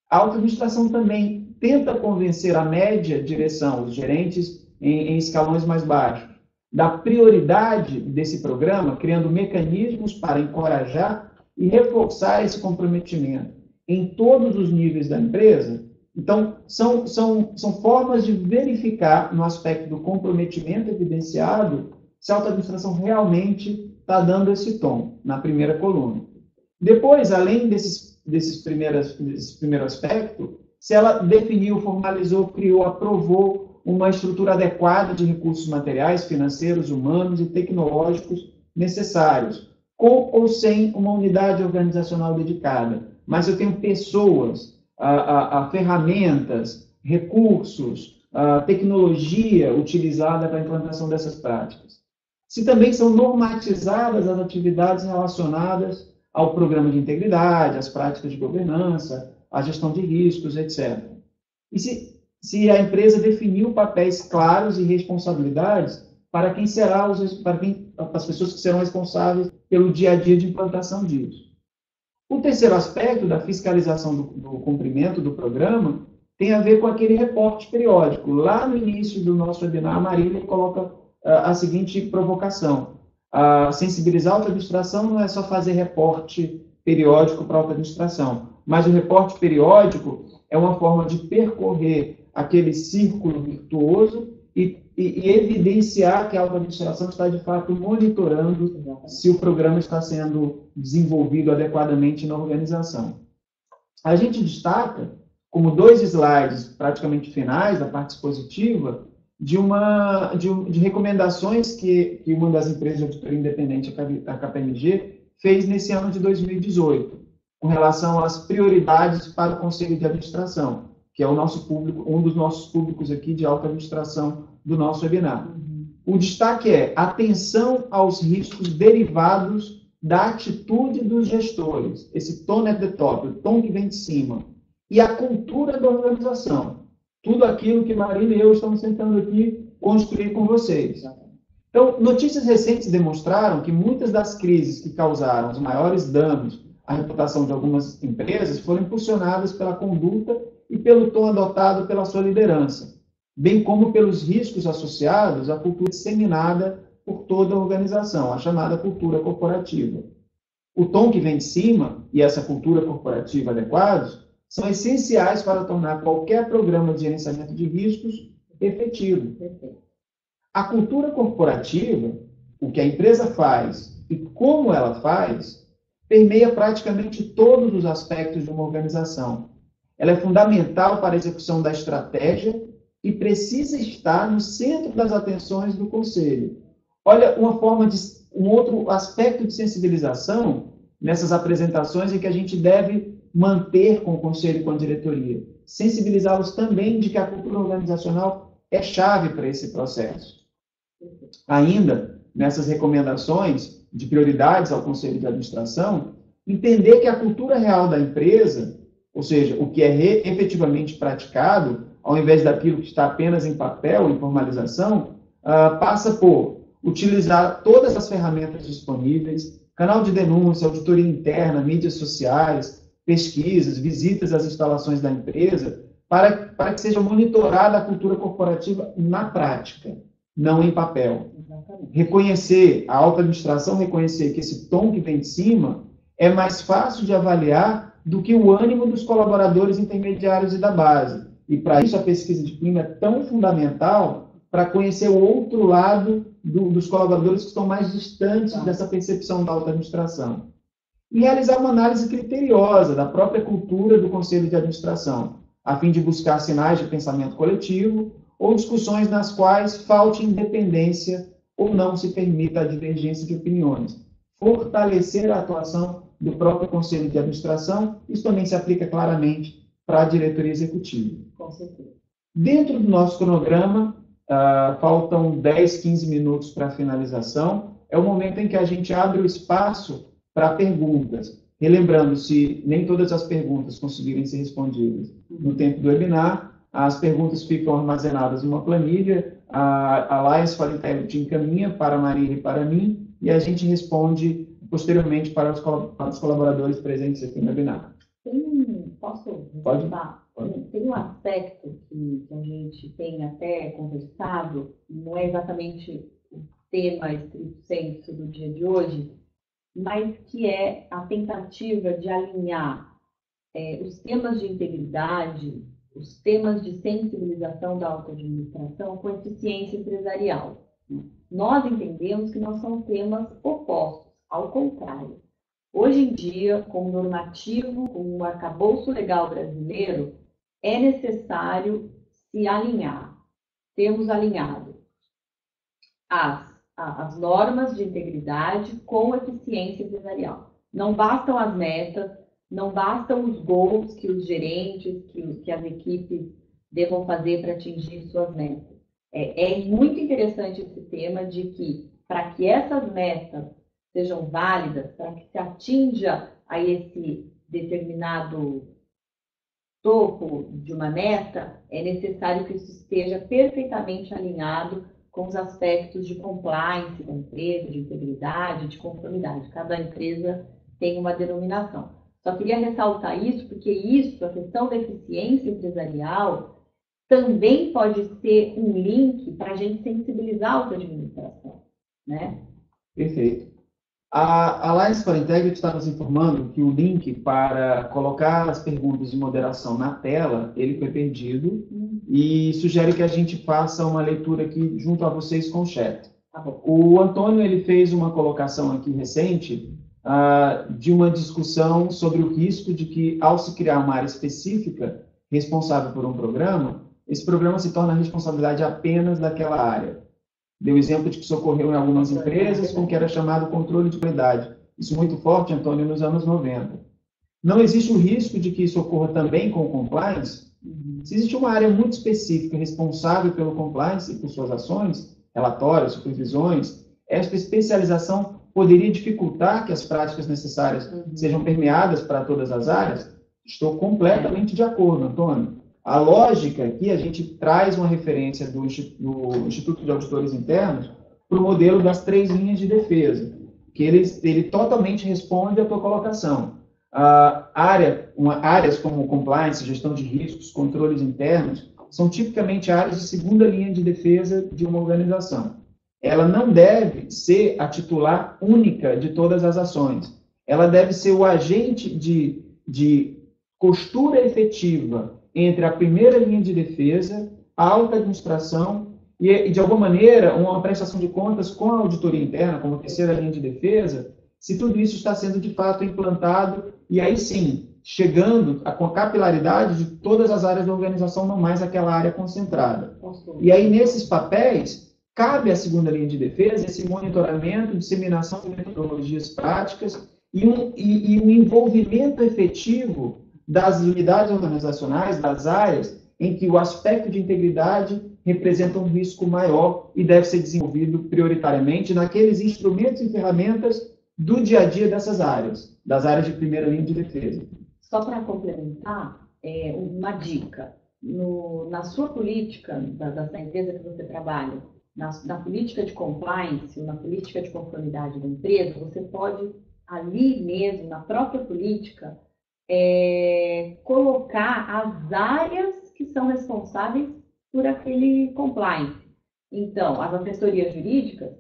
A alta administração também tenta convencer a média direção, os gerentes em escalões mais baixos, da prioridade desse programa, criando mecanismos para encorajar e reforçar esse comprometimento em todos os níveis da empresa. Então, são formas de verificar, no aspecto do comprometimento evidenciado, se a alta administração realmente está dando esse tom, na primeira coluna. Depois, além desse primeiro aspecto, se ela definiu, formalizou, criou, aprovou uma estrutura adequada de recursos materiais, financeiros, humanos e tecnológicos necessários, com ou sem uma unidade organizacional dedicada. Mas eu tenho pessoas, ferramentas, recursos, tecnologia utilizada para a implantação dessas práticas. Se também são normatizadas as atividades relacionadas ao programa de integridade, às práticas de governança, à gestão de riscos, etc. E se a empresa definiu papéis claros e responsabilidades para as pessoas que serão responsáveis pelo dia a dia de implantação disso. O terceiro aspecto da fiscalização do cumprimento do programa tem a ver com aquele reporte periódico. Lá no início do nosso webinar, a Marília coloca a seguinte provocação. Sensibilizar a alta administração não é só fazer reporte periódico para a alta administração, mas o reporte periódico é uma forma de percorrer aquele círculo virtuoso e evidenciar que a alta administração está, de fato, monitorando se o programa está sendo desenvolvido adequadamente na organização. A gente destaca, como 2 slides praticamente finais da parte expositiva, de recomendações que uma das empresas de auditoria independente, a KPMG, fez nesse ano de 2018, com relação às prioridades para o Conselho de Administração, que é o nosso público, um dos nossos públicos aqui de alta administração do nosso webinar. O destaque é atenção aos riscos derivados da atitude dos gestores, esse tone at the top, o tom que vem de cima, e a cultura da organização. Tudo aquilo que Marília e eu estamos tentando aqui construir com vocês. Então, notícias recentes demonstraram que muitas das crises que causaram os maiores danos à reputação de algumas empresas foram impulsionadas pela conduta e pelo tom adotado pela sua liderança, bem como pelos riscos associados à cultura disseminada por toda a organização, a chamada cultura corporativa. O tom que vem de cima e essa cultura corporativa adequados são essenciais para tornar qualquer programa de gerenciamento de riscos efetivo. A cultura corporativa, o que a empresa faz e como ela faz, permeia praticamente todos os aspectos de uma organização. Ela é fundamental para a execução da estratégia e precisa estar no centro das atenções do Conselho. Olha, um outro aspecto de sensibilização nessas apresentações é que a gente deve manter com o Conselho e com a diretoria. Sensibilizá-los também de que a cultura organizacional é chave para esse processo. Ainda, nessas recomendações de prioridades ao Conselho de Administração, entender que a cultura real da empresa, ou seja, o que é efetivamente praticado, ao invés daquilo que está apenas em papel, em formalização, passa por utilizar todas as ferramentas disponíveis, canal de denúncia, auditoria interna, mídias sociais, pesquisas, visitas às instalações da empresa, para que seja monitorada a cultura corporativa na prática, não em papel. Reconhecer, a alta administração reconhecer que esse tom que vem de cima é mais fácil de avaliar do que o ânimo dos colaboradores intermediários e da base. E para isso a pesquisa de clima é tão fundamental para conhecer o outro lado dos colaboradores que estão mais distantes dessa percepção da alta administração. E realizar uma análise criteriosa da própria cultura do Conselho de Administração, a fim de buscar sinais de pensamento coletivo ou discussões nas quais falte independência ou não se permita a divergência de opiniões. Fortalecer a atuação do próprio Conselho de Administração, isso também se aplica claramente para a diretoria executiva. Com certeza. Dentro do nosso cronograma, faltam 10, 15 minutos para a finalização. É o momento em que a gente abre o espaço para perguntas. Relembrando, se nem todas as perguntas conseguirem ser respondidas no tempo do webinar, as perguntas ficam armazenadas em uma planilha, a Alliance for Integrity encaminha para a Maria e para mim, e a gente responde posteriormente para os colaboradores presentes aqui no webinar. Posso Pode. Tem um aspecto que a gente tem até conversado, não é exatamente o tema estrito sensu do dia de hoje, mas que é a tentativa de alinhar os temas de integridade, os temas de sensibilização da auto-administração com eficiência empresarial. Nós entendemos que não são temas opostos, ao contrário. Hoje em dia, como normativo, como arcabouço legal brasileiro, é necessário se alinhar, termos alinhado as normas de integridade com eficiência empresarial. Não bastam as metas, não bastam os gols que os gerentes, que as equipes devam fazer para atingir suas metas. É muito interessante esse tema de que, para que essas metas sejam válidas, para que se atinja a esse determinado topo de uma meta, é necessário que isso esteja perfeitamente alinhado com os aspectos de compliance da empresa, de integridade, de conformidade. Cada empresa tem uma denominação. Só queria ressaltar isso, porque isso, a questão da eficiência empresarial, também pode ser um link para a gente sensibilizar a auto-administração, né? Perfeito. A Alliance for Integrity está nos informando que o link para colocar as perguntas de moderação na tela, ele foi perdido e sugere que a gente faça uma leitura aqui junto a vocês com o chat. Tá bom. O Antônio ele fez uma colocação aqui recente de uma discussão sobre o risco de que, ao se criar uma área específica responsável por um programa, esse programa se torna a responsabilidade apenas daquela área. Deu exemplo de que isso ocorreu em algumas empresas com o que era chamado controle de qualidade. Isso muito forte, Antônio, nos anos 90. Não existe o risco de que isso ocorra também com o compliance? Se existe uma área muito específica responsável pelo compliance e por suas ações, relatórios, supervisões, esta especialização poderia dificultar que as práticas necessárias sejam permeadas para todas as áreas? Estou completamente de acordo, Antônio. A lógica aqui, a gente traz uma referência do Instituto de Auditores Internos para o modelo das 3 linhas de defesa, que ele totalmente responde à tua colocação. Áreas como compliance, gestão de riscos, controles internos, são tipicamente áreas de segunda linha de defesa de uma organização. Ela não deve ser a titular única de todas as ações. Ela deve ser o agente de costura efetiva entre a primeira linha de defesa, a alta administração e, de alguma maneira, uma prestação de contas com a auditoria interna, como terceira linha de defesa, se tudo isso está sendo, de fato, implantado, e aí sim, chegando com a capilaridade de todas as áreas da organização, não mais aquela área concentrada. E aí, nesses papéis, cabe à segunda linha de defesa esse monitoramento, disseminação de metodologias práticas e um envolvimento efetivo das unidades organizacionais, das áreas, em que o aspecto de integridade representa um risco maior e deve ser desenvolvido prioritariamente naqueles instrumentos e ferramentas do dia a dia dessas áreas, das áreas de primeira linha de defesa. Só para complementar, uma dica. Na sua política, da empresa que você trabalha, na política de compliance, na política de conformidade da empresa, você pode, ali mesmo, na própria política, colocar as áreas que são responsáveis por aquele compliance. Então, as assessorias jurídicas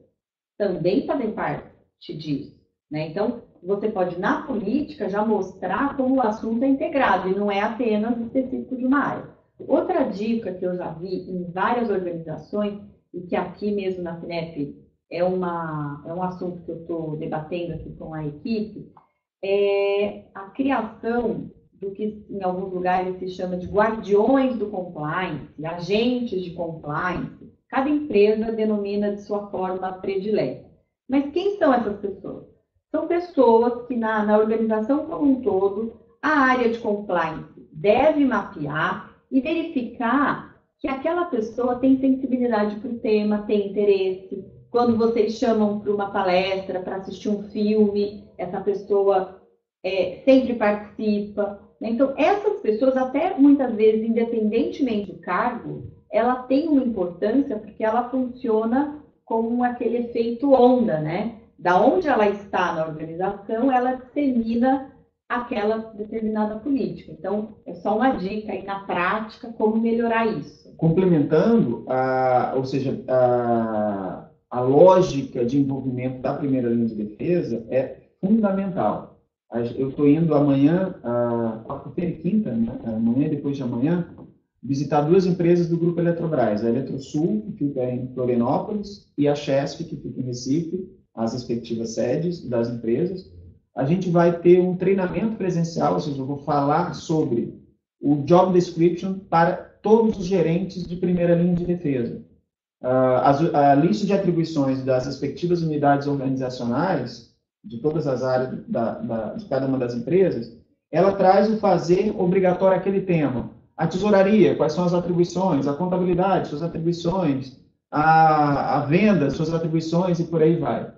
também fazem parte disso, né? Então, você pode, na política, já mostrar como o assunto é integrado e não é apenas específico de uma área. Outra dica que eu já vi em várias organizações e que aqui mesmo na FINEP é um assunto que eu estou debatendo aqui com a equipe, é a criação do que em alguns lugares se chama de guardiões do compliance, agentes de compliance. Cada empresa denomina de sua forma predileta. Mas quem são essas pessoas? São pessoas que na organização como um todo, a área de compliance deve mapear e verificar que aquela pessoa tem sensibilidade para o tema, tem interesse. Quando vocês chamam para uma palestra, para assistir um filme, essa pessoa sempre participa. Né? Então, essas pessoas, até muitas vezes, independentemente do cargo, ela tem uma importância porque ela funciona como aquele efeito onda, né? Da onde ela está na organização, ela dissemina aquela determinada política. Então, é só uma dica aí na prática como melhorar isso. Complementando, ou seja, a lógica de envolvimento da primeira linha de defesa é fundamental. Eu estou indo amanhã, quarta-feira e quinta, né, amanhã depois de amanhã, visitar duas empresas do Grupo Eletrobras, a Eletrosul, que fica em Florianópolis, e a Chesf, que fica em Recife, as respectivas sedes das empresas. A gente vai ter um treinamento presencial, ou seja, eu vou falar sobre o job description para todos os gerentes de primeira linha de defesa. A lista de atribuições das respectivas unidades organizacionais, de todas as áreas de cada uma das empresas, ela traz o fazer obrigatório aquele tema. A tesouraria, quais são as atribuições, a contabilidade, suas atribuições, a venda, suas atribuições e por aí vai.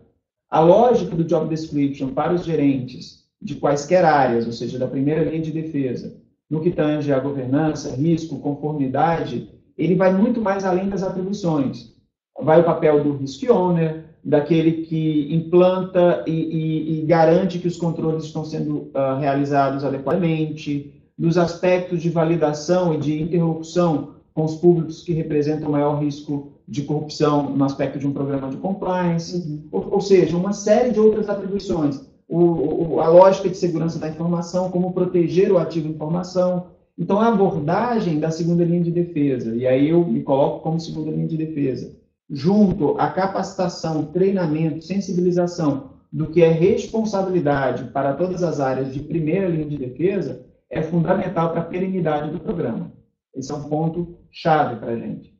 A lógica do job description para os gerentes de quaisquer áreas, ou seja, da primeira linha de defesa, no que tange a governança, risco, conformidade, ele vai muito mais além das atribuições. Vai o papel do risk owner, daquele que implanta e garante que os controles estão sendo realizados adequadamente, dos aspectos de validação e de interlocução com os públicos que representam maior risco de corrupção no aspecto de um programa de compliance, ou seja, uma série de outras atribuições. A lógica de segurança da informação, como proteger o ativo informação. Então, a abordagem da segunda linha de defesa, e aí eu me coloco como segunda linha de defesa, junto à capacitação, treinamento, sensibilização do que é responsabilidade para todas as áreas de primeira linha de defesa, é fundamental para a perenidade do programa. Esse é um ponto chave para a gente.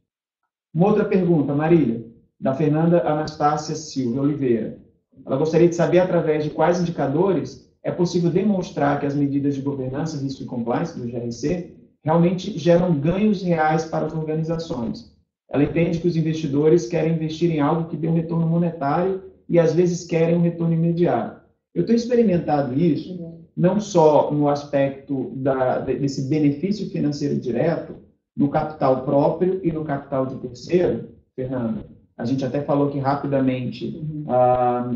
Uma outra pergunta, Marília, da Fernanda Anastácia Silva Oliveira. Ela gostaria de saber através de quais indicadores é possível demonstrar que as medidas de governança, risco e compliance do GRC realmente geram ganhos reais para as organizações. Ela entende que os investidores querem investir em algo que dê um retorno monetário e às vezes querem um retorno imediato. Eu tenho experimentado isso não só no aspecto desse benefício financeiro direto, no capital próprio e no capital de terceiro, Fernanda. A gente até falou aqui rapidamente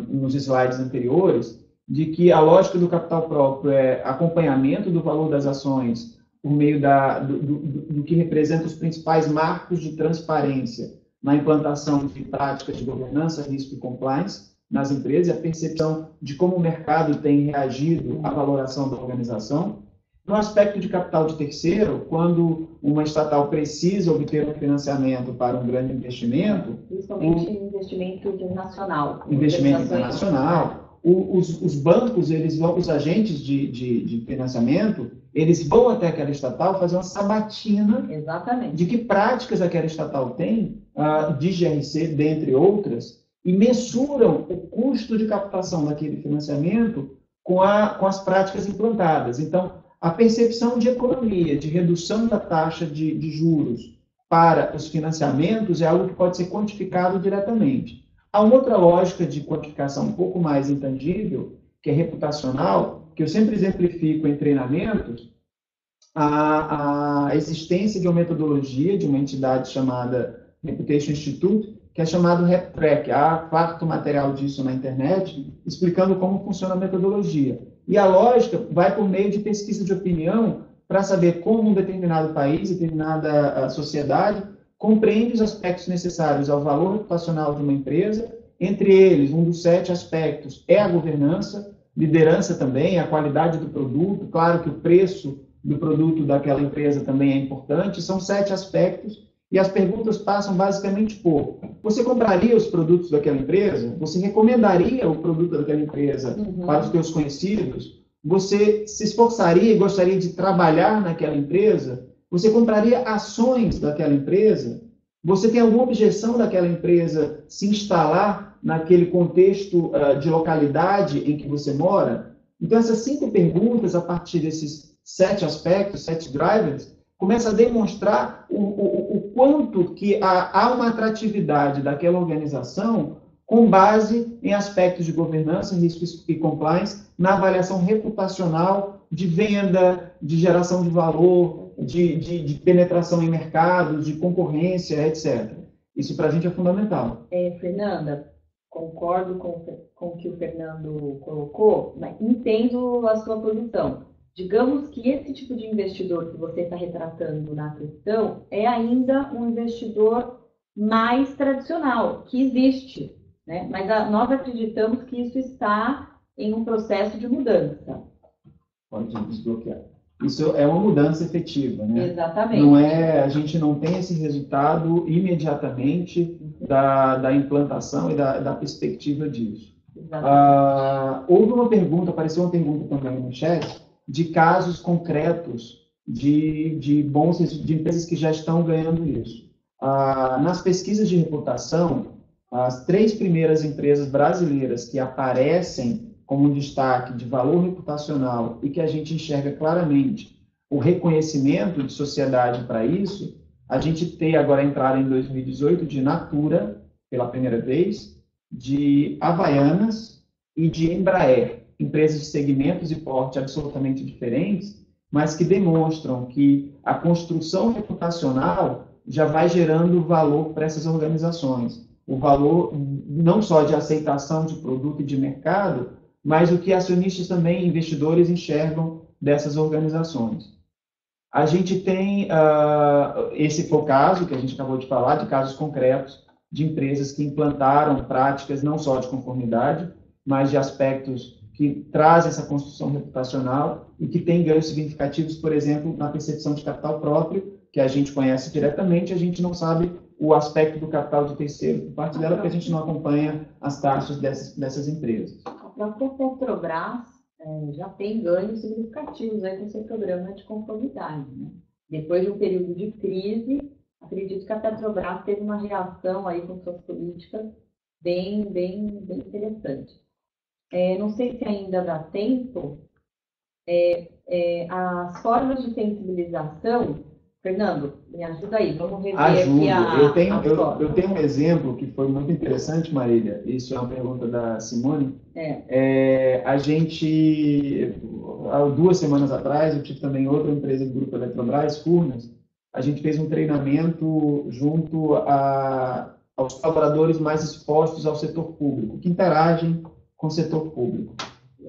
nos slides anteriores, de que a lógica do capital próprio é acompanhamento do valor das ações por meio do que representa os principais marcos de transparência na implantação de práticas de governança, risco e compliance nas empresas, a percepção de como o mercado tem reagido à valoração da organização. No aspecto de capital de terceiro, quando uma estatal precisa obter um financiamento para um grande investimento... Principalmente investimento internacional. Investimento internacional. Os bancos, os agentes de financiamento, eles vão até aquela estatal fazer uma sabatina. Exatamente. De que práticas aquela estatal tem, de GRC, dentre outras, e mensuram o custo de captação daquele financiamento com as práticas implantadas. Então, a percepção de economia, de redução da taxa de juros para os financiamentos é algo que pode ser quantificado diretamente. Há uma outra lógica de quantificação um pouco mais intangível, que é reputacional, que eu sempre exemplifico em treinamentos, a existência de uma metodologia de uma entidade chamada Reputation Institute, que é chamado RepTrack. Há farto material disso na internet, explicando como funciona a metodologia. E a lógica vai por meio de pesquisa de opinião para saber como um determinado país, determinada sociedade, compreende os aspectos necessários ao valor reputacional de uma empresa. Entre eles, um dos 7 aspectos é a governança, liderança também, a qualidade do produto. Claro que o preço do produto daquela empresa também é importante. São 7 aspectos. E as perguntas passam basicamente por: você compraria os produtos daquela empresa? Você recomendaria o produto daquela empresa para os seus conhecidos? Você se esforçaria e gostaria de trabalhar naquela empresa? Você compraria ações daquela empresa? Você tem alguma objeção daquela empresa se instalar naquele contexto de localidade em que você mora? Então, essas 5 perguntas, a partir desses 7 aspectos, 7 drivers, começa a demonstrar o quanto que há uma atratividade daquela organização com base em aspectos de governança, riscos e compliance, na avaliação reputacional de venda, de geração de valor, de penetração em mercados, de concorrência, etc. Isso para a gente é fundamental. Fernanda, concordo com o que o Fernando colocou, mas entendo a sua posição. Digamos que esse tipo de investidor que você está retratando na questão é ainda um investidor mais tradicional, que existe, né? Mas nós acreditamos que isso está em um processo de mudança. Pode desbloquear. Isso é uma mudança efetiva, né? Exatamente. Não é, a gente não tem esse resultado imediatamente da implantação e da perspectiva disso. Houve uma pergunta, apareceu uma pergunta também no chat, de casos concretos de empresas que já estão ganhando isso. Nas pesquisas de reputação, as 3 primeiras empresas brasileiras que aparecem como um destaque de valor reputacional e que a gente enxerga claramente o reconhecimento de sociedade para isso, a gente tem agora a entrada em 2018 de Natura, pela primeira vez, de Havaianas e de Embraer, empresas de segmentos e porte absolutamente diferentes, mas que demonstram que a construção reputacional já vai gerando valor para essas organizações. O valor não só de aceitação de produto e de mercado, mas o que acionistas também, investidores, enxergam dessas organizações. A gente tem, esse foi o caso que a gente acabou de falar, de casos concretos de empresas que implantaram práticas não só de conformidade, mas de aspectos que trazem essa construção reputacional e que têm ganhos significativos, por exemplo, na percepção de capital próprio, que a gente conhece diretamente, a gente não sabe o aspecto do capital de terceiro por parte dela, porque a gente não acompanha as taxas dessas empresas. A própria Petrobras já tem ganhos significativos aí com seu programa de conformidade, né? Depois de um período de crise, acredito que a Petrobras teve uma reação aí com suas políticas bem interessante. Não sei se ainda dá tempo, as formas de sensibilização. Fernando, me ajuda aí, vamos rever aqui eu tenho um exemplo que foi muito interessante, Marília, isso é uma pergunta da Simone. A gente, há 2 semanas atrás, eu tive também outra empresa do Grupo Eletrobras, Furnas, a gente fez um treinamento junto aos colaboradores mais expostos ao setor público, que interagem com o setor público.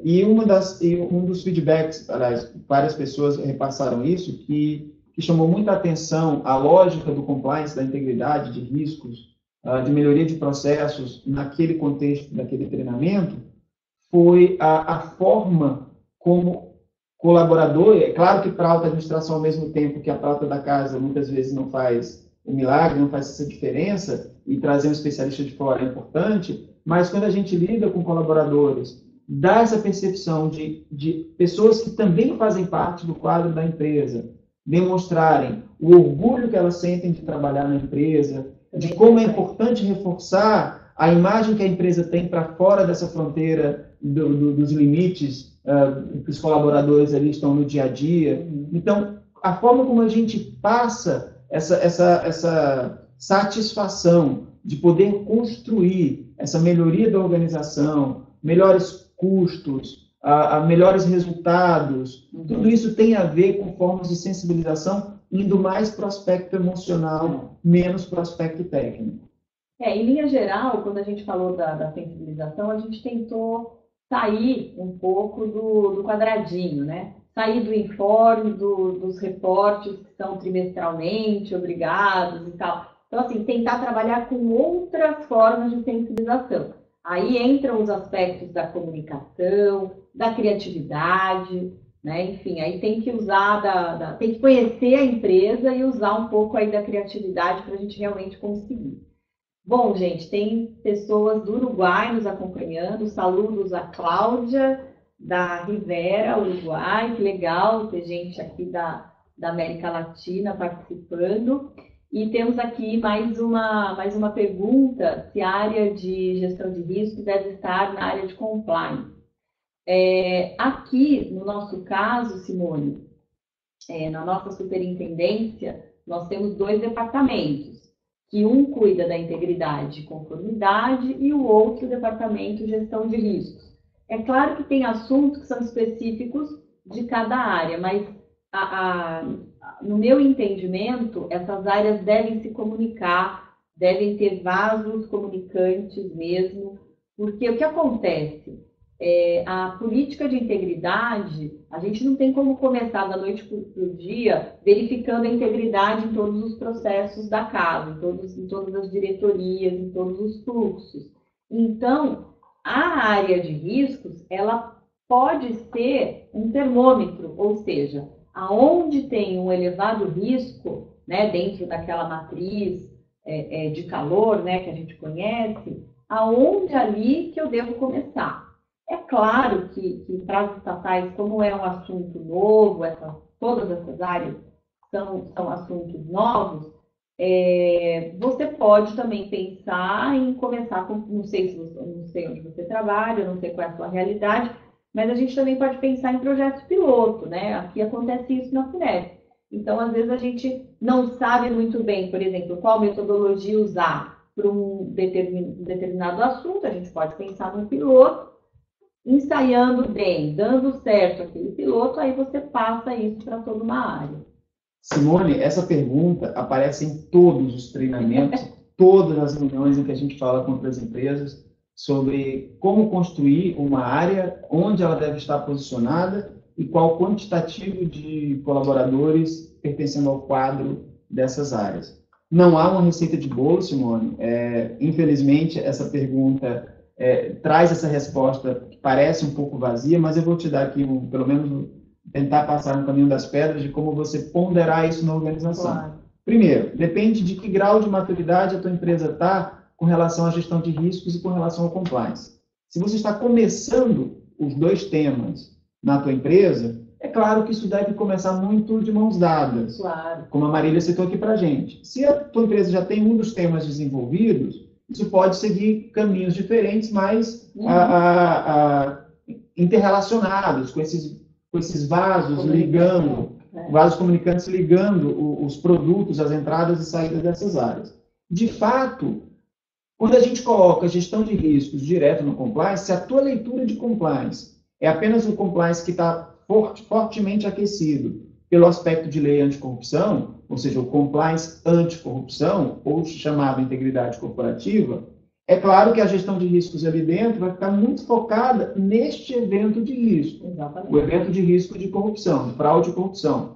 E um dos feedbacks, aliás, várias pessoas repassaram isso, que chamou muita atenção a lógica do compliance, da integridade, de riscos, de melhoria de processos naquele contexto daquele treinamento, foi a forma como colaborador, é claro que para a alta administração, ao mesmo tempo que a prata da casa muitas vezes não faz o milagre, não faz essa diferença, e trazer um especialista de fora é importante, mas quando a gente lida com colaboradores, dá essa percepção de pessoas que também fazem parte do quadro da empresa, demonstrarem o orgulho que elas sentem de trabalhar na empresa, de como é importante reforçar a imagem que a empresa tem para fora dessa fronteira dos limites que os colaboradores ali estão no dia a dia. Então, a forma como a gente passa essa satisfação de poder construir essa melhoria da organização, melhores custos, a melhores resultados, tudo isso tem a ver com formas de sensibilização indo mais para o aspecto emocional, menos para o aspecto técnico. Em linha geral, quando a gente falou da sensibilização, a gente tentou sair um pouco do quadradinho, né? Sair do informe, dos reportes que são trimestralmente obrigados e tal. Então, assim, tentar trabalhar com outras formas de sensibilização. Aí entram os aspectos da comunicação, da criatividade, né? Enfim, aí tem que usar, tem que conhecer a empresa e usar um pouco aí da criatividade para a gente realmente conseguir. Bom, gente, tem pessoas do Uruguai nos acompanhando, saludos a Cláudia, da Rivera, Uruguai, que legal ter gente aqui da América Latina participando. E temos aqui mais uma pergunta, se a área de gestão de risco deve estar na área de compliance. Aqui, no nosso caso, Simone, na nossa superintendência, nós temos 2 departamentos. que um cuida da integridade e conformidade e o outro, o departamento de gestão de riscos. É claro que tem assuntos que são específicos de cada área, mas no meu entendimento, essas áreas devem se comunicar, devem ter vasos comunicantes mesmo, porque o que acontece? A política de integridade, a gente não tem como começar da noite para o dia verificando a integridade em todos os processos da casa, em todas as diretorias, em todos os fluxos. Então, a área de riscos, ela pode ser um termômetro, ou seja, aonde tem um elevado risco, né, dentro daquela matriz de calor, né, que a gente conhece, aonde ali que eu devo começar. É claro que para as estatais, como é um assunto novo, todas essas áreas são assuntos novos, você pode também pensar em começar com, não sei onde você trabalha, não sei qual é a sua realidade, mas a gente também pode pensar em projetos piloto, né? Aqui acontece isso na FINEP. Então, às vezes, a gente não sabe muito bem, por exemplo, qual metodologia usar para um determinado assunto, a gente pode pensar num piloto, ensaiando bem, dando certo aquele piloto, aí você passa isso para toda uma área. Simone, essa pergunta aparece em todos os treinamentos, todas as reuniões em que a gente fala com outras empresas sobre como construir uma área, onde ela deve estar posicionada e qual o quantitativo de colaboradores pertencendo ao quadro dessas áreas. Não há uma receita de bolo, Simone. Infelizmente, essa pergunta traz essa resposta que parece um pouco vazia, mas eu vou te dar aqui, pelo menos, tentar passar no caminho das pedras de como você ponderar isso na organização. Claro. Primeiro, depende de que grau de maturidade a tua empresa está com relação à gestão de riscos e com relação ao compliance. Se você está começando os dois temas na tua empresa, é claro que isso deve começar muito de mãos dadas, claro, como a Marília citou aqui para a gente. Se a tua empresa já tem um dos temas desenvolvidos, isso pode seguir caminhos diferentes, mas interrelacionados, com esses vasos ligando, vasos comunicantes ligando os produtos, as entradas e saídas dessas áreas. De fato, quando a gente coloca gestão de riscos direto no compliance, se a tua leitura de compliance é apenas um compliance que está fortemente aquecido pelo aspecto de lei anticorrupção, ou seja, o compliance anticorrupção, ou chamado integridade corporativa, é claro que a gestão de riscos ali dentro vai ficar muito focada neste evento de risco. Exatamente. O evento de risco de corrupção, de fraude e corrupção.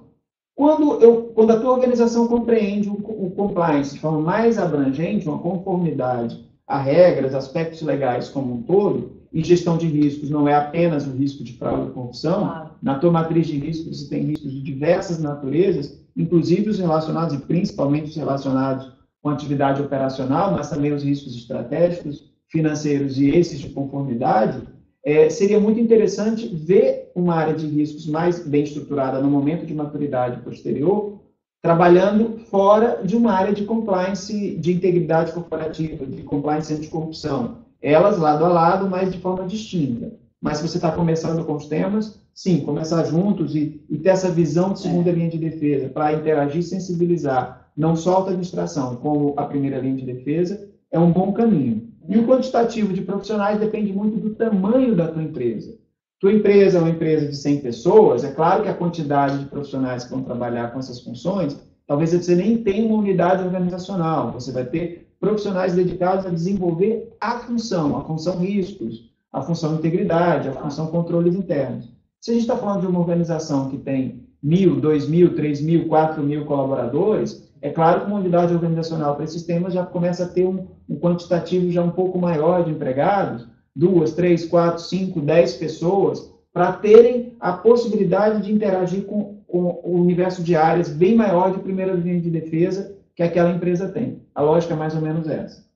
Quando a tua organização compreende o compliance de forma mais abrangente, uma conformidade a regras, aspectos legais como um todo, e gestão de riscos não é apenas o risco de fraude e corrupção, claro. Na tua matriz de riscos você tem riscos de diversas naturezas, inclusive os relacionados, e principalmente os relacionados com atividade operacional, mas também os riscos estratégicos, financeiros e esses de conformidade, seria muito interessante ver uma área de riscos mais bem estruturada no momento de maturidade posterior, trabalhando fora de uma área de compliance, de integridade corporativa, de compliance anticorrupção. Elas lado a lado, mas de forma distinta. Mas se você está começando com os temas, sim, começar juntos e ter essa visão de segunda linha de defesa para interagir e sensibilizar não só a administração, como a primeira linha de defesa, é um bom caminho. E o quantitativo de profissionais depende muito do tamanho da tua empresa. Tua empresa é uma empresa de 100 pessoas, é claro que a quantidade de profissionais que vão trabalhar com essas funções, talvez você nem tenha uma unidade organizacional, você vai ter profissionais dedicados a desenvolver a função riscos, a função integridade, a função controles internos. Se a gente está falando de uma organização que tem 1.000, 2.000, 3.000, 4.000 colaboradores, é claro que uma unidade organizacional para esses temas já começa a ter um quantitativo já um pouco maior de empregados, 2, 3, 4, 5, 10 pessoas, para terem a possibilidade de interagir com o universo de áreas bem maior de primeira linha de defesa que aquela empresa tem. A lógica é mais ou menos essa.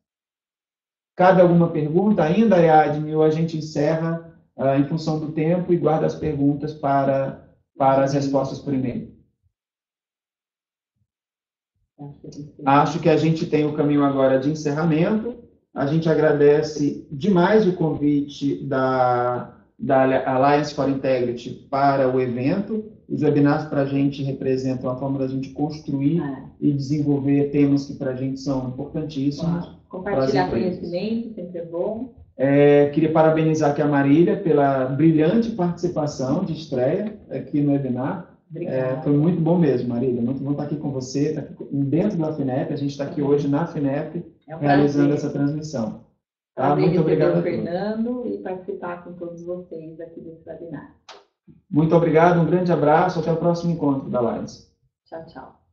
Cabe alguma pergunta ainda, Ariadne, ou a gente encerra em função do tempo e guarda as perguntas para as respostas por e-mail? Acho que a gente tem o caminho agora de encerramento. A gente agradece demais o convite da da Alliance for Integrity para o evento. Os webinars para a gente representam a forma da gente construir e desenvolver temas que para a gente são importantíssimos. Compartilhar conhecimento sempre é bom. Queria parabenizar aqui a Marília pela brilhante participação de estreia aqui no webinar. Foi muito bom mesmo, Marília. Muito bom estar aqui com você, estar aqui dentro da FINEP. A gente está aqui hoje na FINEP realizando essa transmissão. Tá? Muito obrigado a todos. Fernando, e participar com todos vocês aqui desse webinar. Muito obrigado, um grande abraço, até o próximo encontro da Alliance. Tchau, tchau.